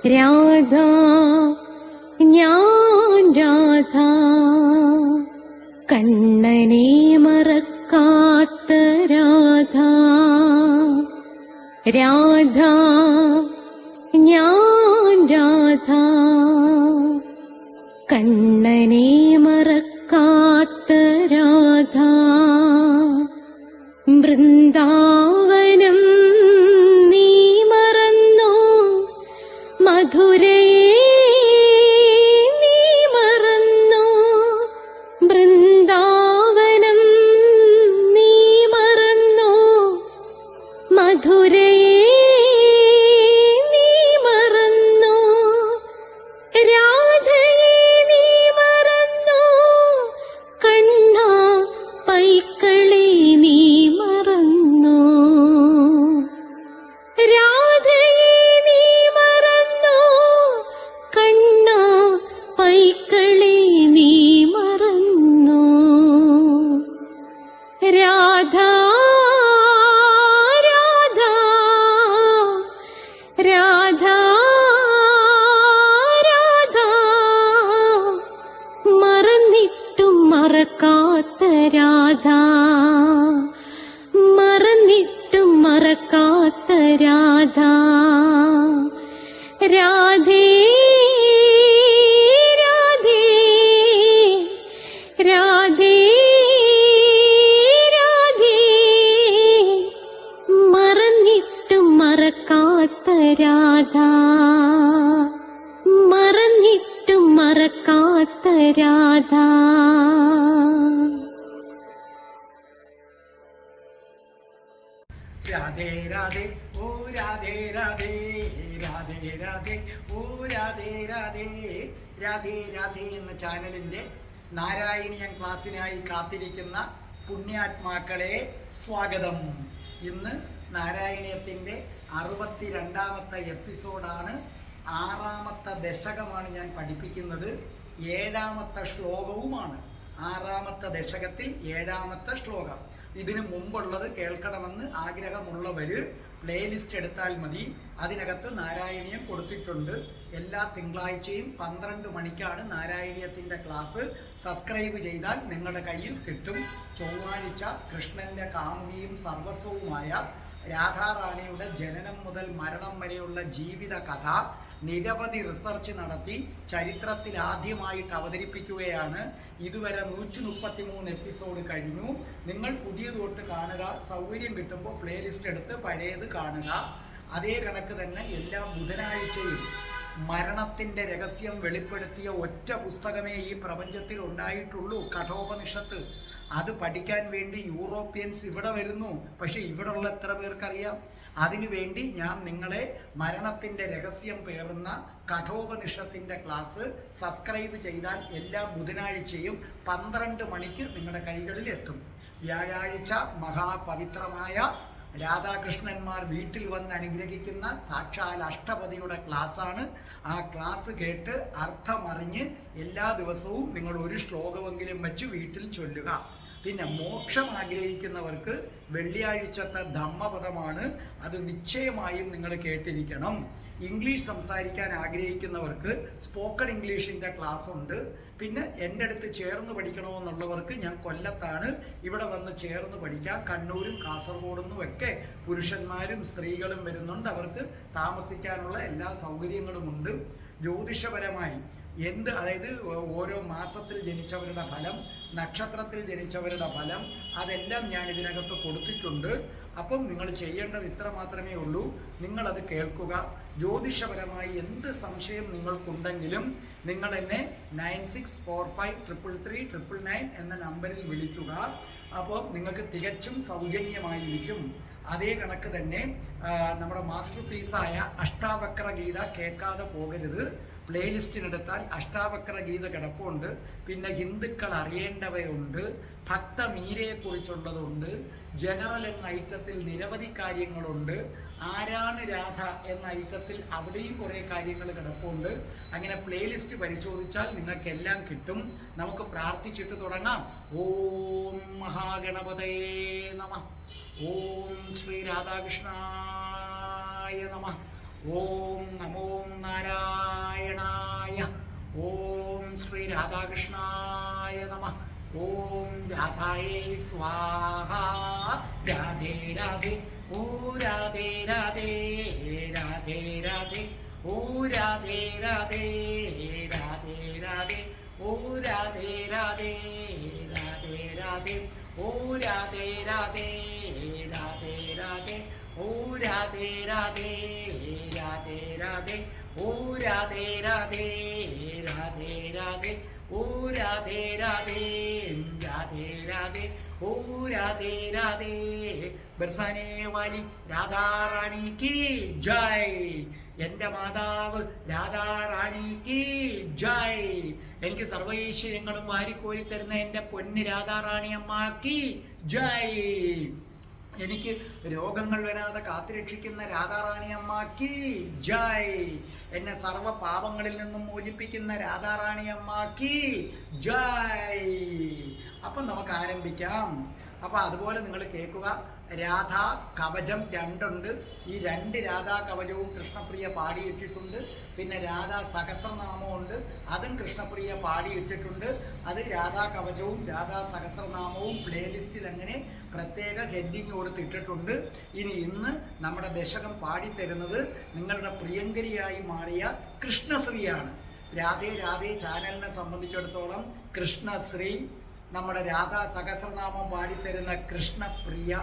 രാധ ഞാൻ രാധ, കണ്ണനെ മറക്കാത്ത രാധ. രാധ ഞാൻ രാധ, കണ്ണനെ മറക്കാത്ത രാധ. വൃന്ദാവനം നീ മറന്നോ, മധുരയെ നീ മറന്നോ. വൃന്ദാവനം നീ മറന്നോ, മധുരയെ നീ മറന്നോ. രാധയെ നീ മറന്നോ, കണ്ണാ പൈക്കളെ നീ മറന്നോ. രാധയെ നീ മറന്നോ, കണ്ണാ പൈക്കളെ നീ മറന്നോ. രാധ രാധ രാധ രാധ, മറന്നിട്ടും മറക്കാത്ത രാധ, മറന്നിട്ടും മറക്കാത്ത രാധ. രാധേ രാധേ രാധേ രാധേ, മറന്നിട്ടും മറക്കാത്ത രാധ, മറന്നിട്ടും മറക്കാത്ത രാധ. രാധേ രാധേ ഓ രാധേ രാധേ, രാധേ രാധേ ഓ രാധേ രാധേ. രാധേ രാധേ എന്ന ചാനലിൻ്റെ നാരായണീയം ക്ലാസ്സിനായി കാത്തിരിക്കുന്ന പുണ്യാത്മാക്കളെ സ്വാഗതം. ഇന്ന് നാരായണീയത്തിൻ്റെ 62ാമത്തെ എപ്പിസോഡാണ്. 6ാമത്തെ ദശകമാണ് ഞാൻ പഠിപ്പിക്കുന്നത്. 7ാമത്തെ ശ്ലോകവുമാണ്. 6ാമത്തെ ദശകത്തിൽ 7ാമത്തെ ശ്ലോകം. ഇതിനു മുമ്പുള്ളത് കേൾക്കണമെന്ന് ആഗ്രഹമുള്ളവര് പ്ലേലിസ്റ്റ് എടുത്താൽ മതി. അതിനകത്ത് നാരായണീയം കൊടുത്തിട്ടുണ്ട്. എല്ലാ തിങ്കളാഴ്ചയും 12 മണിക്കാണ് നാരായണീയത്തിൻ്റെ ക്ലാസ്. സബ്സ്ക്രൈബ് ചെയ്താൽ നിങ്ങളുടെ കയ്യിൽ കിട്ടും. ചൊവ്വാഴ്ച കൃഷ്ണന്റെ കാന്തിയും സർവസ്വവുമായ രാധാറാണിയുടെ ജനനം മുതൽ മരണം വരെയുള്ള ജീവിത കഥ നിരവധി റിസർച്ച് നടത്തി ചരിത്രത്തിൽ ആദ്യമായിട്ട് അവതരിപ്പിക്കുകയാണ്. ഇതുവരെ 133 എപ്പിസോഡ് കഴിഞ്ഞു. നിങ്ങൾ പുതിയത് തൊട്ട് കാണുക. സൗകര്യം കിട്ടുമ്പോൾ പ്ലേലിസ്റ്റ് എടുത്ത് പഴയത് കാണുക. അതേ കണക്ക് തന്നെ എല്ലാ ബുധനാഴ്ചയും മരണത്തിൻ്റെ രഹസ്യം വെളിപ്പെടുത്തിയ ഒറ്റ പുസ്തകമേ ഈ പ്രപഞ്ചത്തിൽ ഉണ്ടായിട്ടുള്ളൂ, കഠോപനിഷത്ത്. അത് പഠിക്കാൻ വേണ്ടി യൂറോപ്യൻസ് ഇവിടെ വരുന്നു. പക്ഷെ ഇവിടെ ഉള്ള എത്ര പേർക്കറിയാം? അതിനുവേണ്ടി ഞാൻ നിങ്ങളെ മരണത്തിൻ്റെ രഹസ്യം പേറുന്ന കഠോപനിഷത്തിൻ്റെ ക്ലാസ് സബ്സ്ക്രൈബ് ചെയ്താൽ എല്ലാ ബുധനാഴ്ചയും 12 മണിക്ക് നിങ്ങളുടെ കൈകളിൽ എത്തും. വ്യാഴാഴ്ച മഹാപവിത്രമായ രാധാകൃഷ്ണന്മാർ വീട്ടിൽ വന്ന് അനുഗ്രഹിക്കുന്ന സാക്ഷാൽ അഷ്ടപതിയുടെ ക്ലാസ്സാണ്. ആ ക്ലാസ് കേട്ട് അർത്ഥമറിഞ്ഞ് എല്ലാ ദിവസവും നിങ്ങൾ ഒരു ശ്ലോകമെങ്കിലും വെച്ച് വീട്ടിൽ ചൊല്ലുക. പിന്നെ മോക്ഷം ആഗ്രഹിക്കുന്നവർക്ക് വെള്ളിയാഴ്ചത്തെ ധമ്മപദമാണ്. അത് നിശ്ചയമായും നിങ്ങൾ കേട്ടിരിക്കണം. ഇംഗ്ലീഷ് സംസാരിക്കാൻ ആഗ്രഹിക്കുന്നവർക്ക് സ്പോക്കൺ ഇംഗ്ലീഷിൻ്റെ ക്ലാസ് ഉണ്ട്. പിന്നെ എൻ്റെ അടുത്ത് ചേർന്ന് പഠിക്കണമെന്നുള്ളവർക്ക് ഞാൻ കൊല്ലത്താണ്. ഇവിടെ വന്ന് ചേർന്ന് പഠിക്കാം. കണ്ണൂരും കാസർഗോഡും ഒക്കെ പുരുഷന്മാരും സ്ത്രീകളും വരുന്നുണ്ട്. അവർക്ക് താമസിക്കാനുള്ള എല്ലാ സൗകര്യങ്ങളുമുണ്ട്. ജ്യോതിഷപരമായി അതായത് ഓരോ മാസത്തിൽ ജനിച്ചവരുടെ ഫലം, നക്ഷത്രത്തിൽ ജനിച്ചവരുടെ ഫലം, അതെല്ലാം ഞാൻ ഇതിനകത്ത് കൊടുത്തിട്ടുണ്ട്. അപ്പം നിങ്ങൾ ചെയ്യേണ്ടത് ഇത്ര മാത്രമേ ഉള്ളൂ. നിങ്ങളത് കേൾക്കുക. ജ്യോതിഷപരമായി എന്ത് സംശയം നിങ്ങൾക്കുണ്ടെങ്കിലും നിങ്ങൾ എന്നെ 96453339 എന്ന നമ്പറിൽ വിളിക്കുക. അപ്പോൾ നിങ്ങൾക്ക് തികച്ചും സൗജന്യമായിരിക്കും. അതേ കണക്ക് തന്നെ നമ്മുടെ മാസ്റ്റർ പീസായ അഷ്ടാവക്ര ഗീത കേൾക്കാതെ പോകരുത്. പ്ലേലിസ്റ്റിനെടുത്താൽ അഷ്ടാവക്ര ഗീത കിടപ്പുണ്ട്. പിന്നെ ഹിന്ദുക്കൾ അറിയേണ്ടവയുണ്ട്, ഭക്തമീരയെക്കുറിച്ചുള്ളതുണ്ട്, ജനറൽ എന്ന ഐറ്റത്തിൽ നിരവധി കാര്യങ്ങളുണ്ട്, ആരാണ് രാധ എന്ന ഐറ്റത്തിൽ അവിടെയും കുറേ കാര്യങ്ങൾ കിടപ്പുണ്ട്. അങ്ങനെ പ്ലേലിസ്റ്റ് പരിശോധിച്ചാൽ നിങ്ങൾക്കെല്ലാം കിട്ടും. നമുക്ക് പ്രാർത്ഥിച്ചിട്ട് തുടങ്ങാം. ഓം മഹാഗണപതയേ നമഃ. ഓം ശ്രീ രാധാകൃഷ്ണായ നമഃ. ഓം നമോ നാരായണായ. ഓം ശ്രീ രാധാകൃഷ്ണായ നമഃ. ഓം രാധായേ സ്വാഹ. രാധേ രാധേ ഓ രാധേ രാധേ രാധേ രാധേ ഓ രാധേ രാധേ രാധേ രാധേ ഓ രാധേ രാധേ രാധേ രാധേ ഓ രാധേ രാധേ രാധേ രാധേ ഓ രാധേ രാധേ രാധേ രാധേ ഓ രാധേ രാധേ രാധേ രാധേ ഓ രാധേ രാധേ രാധേ രാധേ ഓ രാധേ രാധേ. ബർസാനെ വാലി രാധാറാണി കി ജയ്. എന്റെ മാതാവ് രാധാറാണി കി ജയ്. എനിക്ക് സർവൈശ്വര്യങ്ങളും വാരിക്കോരി തരുന്ന എന്റെ പൊന്ന് രാധാറാണി അമ്മ കി ജയ്. എനിക്ക് രോഗങ്ങൾ വരാതെ കാത്തുരക്ഷിക്കുന്ന രാധാറാണി അമ്മക്ക് ജയ്. എന്നെ സർവ്വ പാപങ്ങളിൽ നിന്നും മോചിപ്പിക്കുന്ന രാധാറാണി അമ്മക്ക് ജയ്. അപ്പം നമുക്ക് ആരംഭിക്കാം. അപ്പം അതുപോലെ നിങ്ങൾ കേൾക്കുക. രാധാ കവചം 2 ഉണ്ട്. ഈ 2 രാധാ കവചവും കൃഷ്ണപ്രിയ പാടിയിട്ടിട്ടുണ്ട്. പിന്നെ രാധാ സഹസ്രനാമമുണ്ട്, അതും കൃഷ്ണപ്രിയ പാടിയിട്ടിട്ടുണ്ട്. അത് രാധാ കവചവും രാധാ സഹസ്രനാമവും പ്ലേലിസ്റ്റിൽ അങ്ങനെ പ്രത്യേക ഹെഡിങ് കൊടുത്തിട്ടിട്ടുണ്ട്. ഇന്ന് നമ്മുടെ ദശകം പാടിത്തരുന്നത് നിങ്ങളുടെ പ്രിയങ്കരിയായി മാറിയ കൃഷ്ണശ്രീയാണ്. രാധേ രാധേ ചാനലിനെ സംബന്ധിച്ചിടത്തോളം കൃഷ്ണശ്രീ, നമ്മുടെ രാധാ സഹസ്രനാമം പാടിത്തരുന്ന കൃഷ്ണപ്രിയ,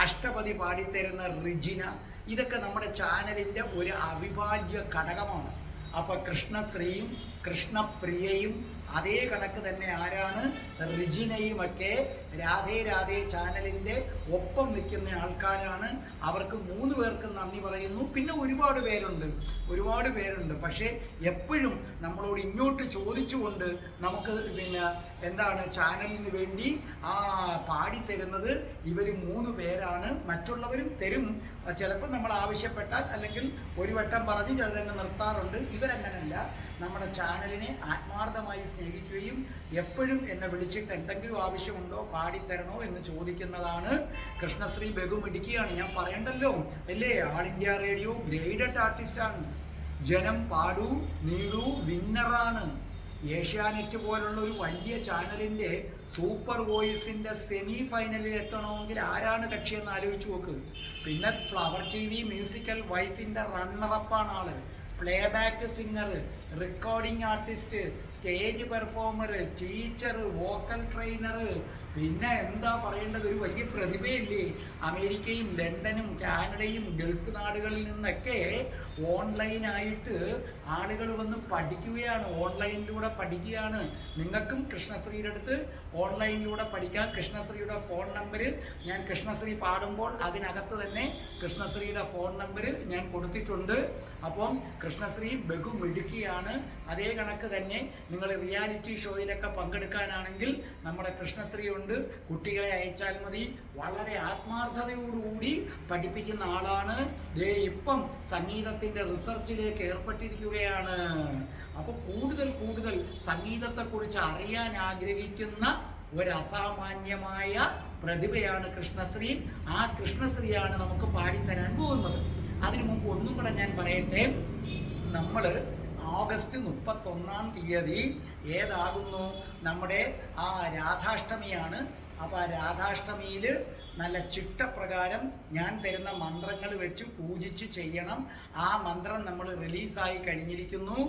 അഷ്ടപതി പാടിത്തരുന്ന റിജിന, ഇതൊക്കെ നമ്മുടെ ചാനലിൻ്റെ ഒരു അവിഭാജ്യ ഘടകമാണ്. അപ്പോൾ കൃഷ്ണശ്രീയും കൃഷ്ണപ്രിയയും അതേ കണക്ക് തന്നെ ആരാണ് റിജിനയുമൊക്കെ രാധേ രാധേ ചാനലിൻ്റെ ഒപ്പം നിൽക്കുന്ന ആൾക്കാരാണ്. അവർക്ക് 3 പേർക്കും നന്ദി പറയുന്നു. പിന്നെ ഒരുപാട് പേരുണ്ട്. പക്ഷേ എപ്പോഴും നമ്മളോട് ഇങ്ങോട്ട് ചോദിച്ചുകൊണ്ട് നമുക്ക് എന്താണ് ചാനലിന് വേണ്ടി പാടിത്തരുന്നത് ഇവർ 3 പേരാണ്. മറ്റുള്ളവരും തരും, ചിലപ്പോൾ നമ്മൾ ആവശ്യപ്പെട്ടാൽ, അല്ലെങ്കിൽ ഒരു വട്ടം പറഞ്ഞ് ചിലതെന്നെ നിർത്താറുണ്ട്. ഇവരങ്ങനല്ല, നമ്മുടെ ചാനലിനെ ആത്മാർത്ഥമായി സ്നേഹിക്കുകയും എപ്പോഴും എന്നെ വിളിച്ചിട്ട് എന്തെങ്കിലും ആവശ്യമുണ്ടോ പാടിത്തരണോ എന്ന് ചോദിക്കുന്നതാണ്. കൃഷ്ണശ്രീ ബഹുമിടുക്കിയാണ്, ഞാൻ പറയണ്ടല്ലോ അല്ലേ. ആൾ ഇന്ത്യ റേഡിയോ ഗ്രേഡഡ് ആർട്ടിസ്റ്റാണ്. ജനം പാടൂ നീടൂ വിന്നറാണ്. ഏഷ്യാനെറ്റ് പോലുള്ള ഒരു വലിയ ചാനലിൻ്റെ സൂപ്പർ വോയിസിൻ്റെ സെമി ഫൈനലിൽ എത്തണമെങ്കിൽ ആരാണ് കക്ഷിയെന്ന് ആലോചിച്ച് നോക്ക്. പിന്നെ ഫ്ലവർ TV മ്യൂസിക്കൽ വൈഫിൻ്റെ റണ്ണറപ്പാണ് ആള്. Playback singer, recording artist, stage performer, teacher, vocal trainer, പിന്നെ എന്താ പറയേണ്ടത്, ഒരു വലിയ പ്രതിഭയില്ലേ. അമേരിക്കയും ലണ്ടനും കാനഡയും ഗൾഫ് നാടുകളിൽ നിന്നൊക്കെ ഓൺലൈനായിട്ട് ആളുകൾ വന്ന് പഠിക്കുകയാണ്, ഓൺലൈനിലൂടെ പഠിക്കുകയാണ്. നിങ്ങൾക്കും കൃഷ്ണശ്രീയുടെ അടുത്ത് ഓൺലൈനിലൂടെ പഠിക്കാം. കൃഷ്ണശ്രീയുടെ ഫോൺ നമ്പർ ഞാൻ കൃഷ്ണശ്രീ പാടുമ്പോൾ അതിനകത്ത് തന്നെ കൃഷ്ണശ്രീയുടെ ഫോൺ നമ്പർ ഞാൻ കൊടുത്തിട്ടുണ്ട്. അപ്പം കൃഷ്ണശ്രീ ബഹുമിടുക്കിയാണ്. അതേ കണക്ക് തന്നെ നിങ്ങൾ റിയാലിറ്റി ഷോയിലൊക്കെ പങ്കെടുക്കാനാണെങ്കിൽ നമ്മുടെ കൃഷ്ണശ്രീ ഉണ്ട്. കുട്ടികളെ അയച്ചാൽ മതി. വളരെ ആത്മാർത്ഥതയോടുകൂടി പഠിപ്പിക്കുന്ന ആളാണ്. ഇപ്പം സംഗീതത്തിൻ്റെ റിസർച്ചിലേക്ക് ഏർപ്പെട്ടിരിക്കുകയാണ്. അപ്പോൾ കൂടുതൽ സംഗീതത്തെക്കുറിച്ച് അറിയാൻ ആഗ്രഹിക്കുന്ന ഒരു അസാമാന്യമായ പ്രതിഭയാണ് കൃഷ്ണശ്രീ. ആ കൃഷ്ണശ്രീയാണ് നമുക്ക് പാടിത്തരാൻ പോകുന്നത്. അതിനു മുമ്പ് ഒന്നും കൂടെ ഞാൻ പറയട്ടെ. നമ്മൾ ഓഗസ്റ്റ് 31-ാം തീയതി ഏതാകുന്നു നമ്മുടെ രാധാഷ്ടമിയാണ്. അപ്പോൾ ആ രാധാഷ്ടമിയിൽ നല്ല ചിട്ടപ്രകാരം ഞാൻ തരുന്ന മന്ത്രങ്ങൾ വെച്ച് പൂജിച്ച് ചെയ്യണം. ആ മന്ത്രം നമ്മൾ റിലീസായി കഴിഞ്ഞിരിക്കുന്നു.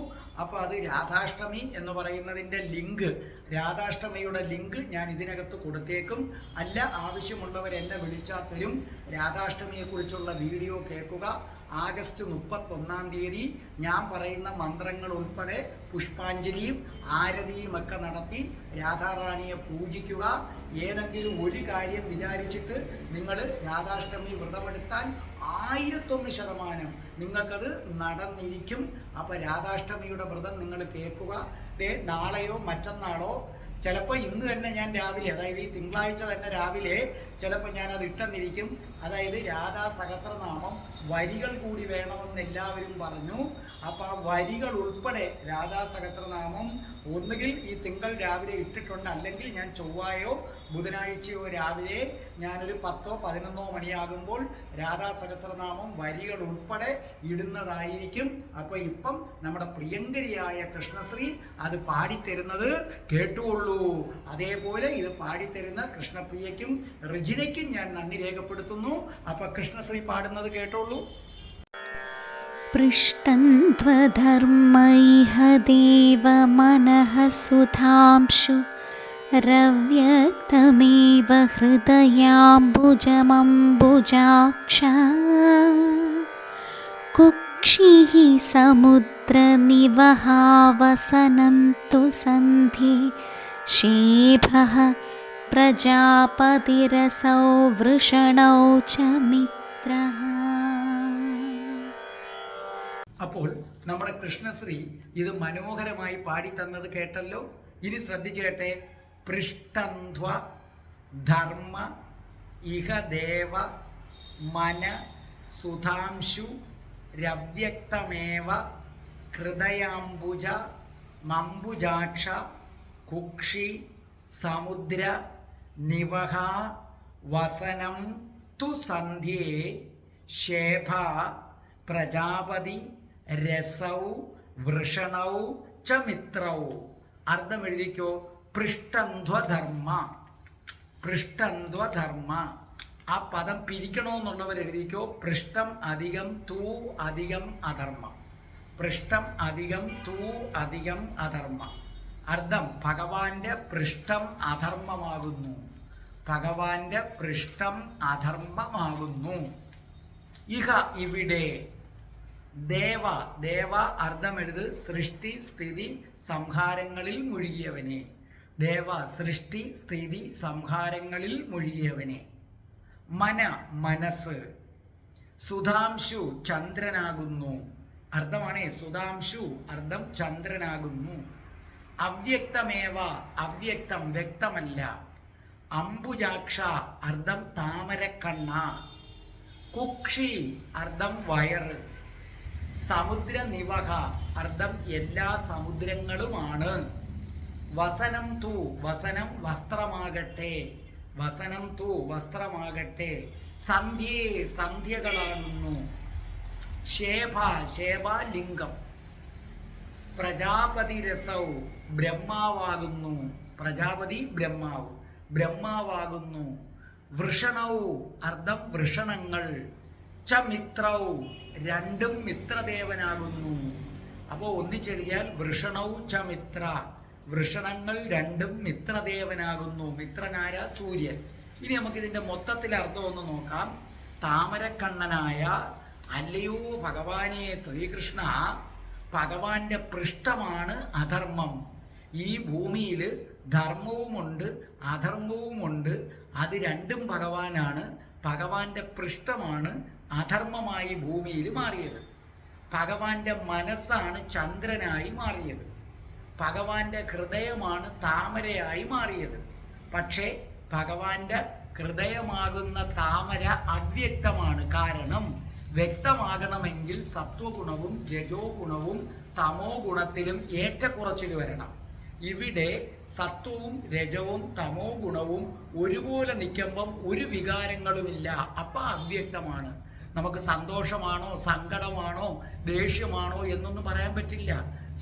അപ്പോൾ അത് രാധാഷ്ടമി എന്ന് പറയുന്നതിൻ്റെ ലിങ്ക്, രാധാഷ്ടമിയുടെ ലിങ്ക് ഞാൻ ഇതിനകത്ത് കൊടുത്തേക്കും. അല്ല, ആവശ്യമുള്ളവർ എന്നെ വിളിച്ചാൽ തരും. രാധാഷ്ടമിയെക്കുറിച്ചുള്ള വീഡിയോ കേൾക്കുക. ആഗസ്റ്റ് 31-ാം തീയതി ഞാൻ പറയുന്ന മന്ത്രങ്ങൾ ഉൾപ്പെടെ പുഷ്പാഞ്ജലിയും ആരതിയും ഒക്കെ നടത്തി രാധാറാണിയെ പൂജിക്കുക. ഏതെങ്കിലും ഒരു കാര്യം വിചാരിച്ചിട്ട് നിങ്ങൾ രാധാഷ്ടമി വ്രതമെടുത്താൽ 1001% നിങ്ങൾക്കത് നടന്നിരിക്കും. അപ്പോൾ രാധാഷ്ടമിയുടെ വ്രതം നിങ്ങൾ കേൾക്കുക. നാളെയോ മറ്റന്നാളോ ചിലപ്പോൾ ഇന്ന് തന്നെ ഞാൻ രാവിലെ, അതായത് ഈ തിങ്കളാഴ്ച തന്നെ രാവിലെ ചിലപ്പോൾ ഞാനത് ഇട്ടെന്നിരിക്കും. അതായത് രാധാ സഹസ്രനാമം വരികൾ കൂടി വേണമെന്ന് എല്ലാവരും പറഞ്ഞു. അപ്പോൾ ആ വരികൾ ഉൾപ്പെടെ രാധാ സഹസ്രനാമം ഒന്നുകിൽ ഈ തിങ്കൾ രാവിലെ ഇട്ടിട്ടുണ്ട്, അല്ലെങ്കിൽ ഞാൻ ചൊവ്വായോ ബുധനാഴ്ചയോ രാവിലെ ഞാനൊരു 10 11 മണിയാകുമ്പോൾ രാധാ സഹസ്രനാമം വരികൾ ഉൾപ്പെടെ ഇടുന്നതായിരിക്കും. അപ്പോൾ ഇപ്പം നമ്മുടെ പ്രിയങ്കരിയായ കൃഷ്ണശ്രീ അത് പാടിത്തരുന്നത് കേട്ടുകൊള്ളൂ. അതേപോലെ ഇത് പാടിത്തരുന്ന കൃഷ്ണപ്രിയയ്ക്കും റിജിനയ്ക്കും ഞാൻ നന്ദി രേഖപ്പെടുത്തുന്നു. അപ്പോൾ കൃഷ്ണശ്രീ പാടുന്നത് കേട്ടോളൂ. പൃഷ്ടന്ത്വധർമ്മൈഹ ദേവ മനഃ സുധാംശു രവ്യക്തമേവ ഹൃദയാംബുജമംബുജാക്ഷ കുക്ഷിഃ സമുദ്രനിവഹാവസനം തു സന്ധ്യേ ശേഭഃ പ്രജാപതിരസൗ വൃഷണൗ ച മിത്രഃ. അപ്പോൾ നമ്മുടെ കൃഷ്ണശ്രീ ഇത് മനോഹരമായി പാടിത്തന്നത് കേട്ടല്ലോ. ഇനി ശ്രദ്ധിച്ചേട്ടെ. പൃഷ്ടന്ധ്വ ധർമ്മ ഇഹ ദേവ മന സുധാംശു രവ്യക്തമേവ ഹൃദയാംബുജ മംബുജാക്ഷ കുക്ഷി സമുദ്ര നിവഹ വസനം തു സന്ധ്യേ ശേഭ പ്രജാപതി രസൗ വൃഷണൗ ച മിത്രൗ. അർത്ഥം എഴുതിക്കോ. പൃഷ്ടന്ധ്വധർമ്മ. പൃഷ്ടന്ധ്വധർമ്മ. ആ പദം പിരിക്കണമെന്നുള്ളവർ എഴുതിക്കോ. പൃഷ്ടം അധികം തൂ അധികം അധർമ്മം. പൃഷ്ടം അധികം തൂ അധികം അധർമ്മം. അർത്ഥം ഭഗവാന്റെ പൃഷ്ടം അധർമ്മമാകുന്നു. ഭഗവാന്റെ പൃഷ്ടം അധർമ്മമാകുന്നു. ഇഹ ഇവിടെ ദേവ. ദേവ അർത്ഥം എഴുത്. സൃഷ്ടി സ്ഥിതി സംഹാരങ്ങളിൽ മുഴുകിയവനെ. ദേവ സൃഷ്ടി സ്ഥിതി സംഹാരങ്ങളിൽ മുഴുകിയവനെ. മന മനസ്സ്. സുധാംശു ചന്ദ്രനാകുന്നു. അർത്ഥമാണേ സുധാംശു. അർത്ഥം ചന്ദ്രനാകുന്നു. അവ്യക്തമേവ. അവ്യക്തം വ്യക്തമല്ല. അംബുജാക്ഷ അർത്ഥം താമരക്കണ്ണ. കുക്ഷി അർത്ഥം വയറ്. സമുദ്ര നിവഹ അർത്ഥം എല്ലാ സമുദ്രങ്ങളുമാണ്. വസനം തു. വസനം വസ്ത്രമാകട്ടെ. വസനം തു വസ്ത്രമാകട്ടെ. സന്ധ്യേ സന്ധ്യകളാകുന്നു. ശേഭ. ശേഭ ലിംഗം. പ്രജാപതി രസൗ ബ്രഹ്മാവാകുന്നു. പ്രജാപതി ബ്രഹ്മാവ്. ബ്രഹ്മാവാകുന്നു. വൃഷണൗ അർത്ഥം വൃഷണങ്ങൾ. ച മിത്രൗ രണ്ടും മിത്രദേവനാകുന്നു. അപ്പോൾ ഒന്നിച്ചെഴുതിയാൽ വൃഷണൗ ച മിത്ര. വൃഷണങ്ങൾ രണ്ടും മിത്രദേവനാകുന്നു. മിത്രനായ സൂര്യൻ. ഇനി നമുക്കിതിൻ്റെ മൊത്തത്തിൽ അർത്ഥം ഒന്ന് നോക്കാം. താമരക്കണ്ണനായ അല്ലയോ ഭഗവാനെ ശ്രീകൃഷ്ണ, ഭഗവാന്റെ പൃഷ്ഠമാണ് അധർമ്മം. ഈ ഭൂമിയിൽ ധർമ്മവുമുണ്ട് അധർമ്മവുമുണ്ട്. അത് രണ്ടും ഭഗവാനാണ്. ഭഗവാന്റെ പൃഷ്ഠമാണ് അധർമ്മമായി ഭൂമിയിൽ മാറിയത്. ഭഗവാന്റെ മനസ്സാണ് ചന്ദ്രനായി മാറിയത്. ഭഗവാന്റെ ഹൃദയമാണ് താമരയായി മാറിയത്. പക്ഷേ ഭഗവാന്റെ ഹൃദയമാകുന്ന താമര അവ്യക്തമാണ്. കാരണം വ്യക്തമാകണമെങ്കിൽ സത്വഗുണവും രജോ ഗുണവും തമോ ഗുണത്തിലും ഏറ്റക്കുറച്ചിൽ വരണം. ഇവിടെ സത്വവും രജവും തമോ ഗുണവും ഒരുപോലെ നിൽക്കുമ്പം ഒരു വികാരങ്ങളുമില്ല. അപ്പം അവ്യക്തമാണ്. നമുക്ക് സന്തോഷമാണോ സങ്കടമാണോ ദേഷ്യമാണോ എന്നൊന്നും പറയാൻ പറ്റില്ല.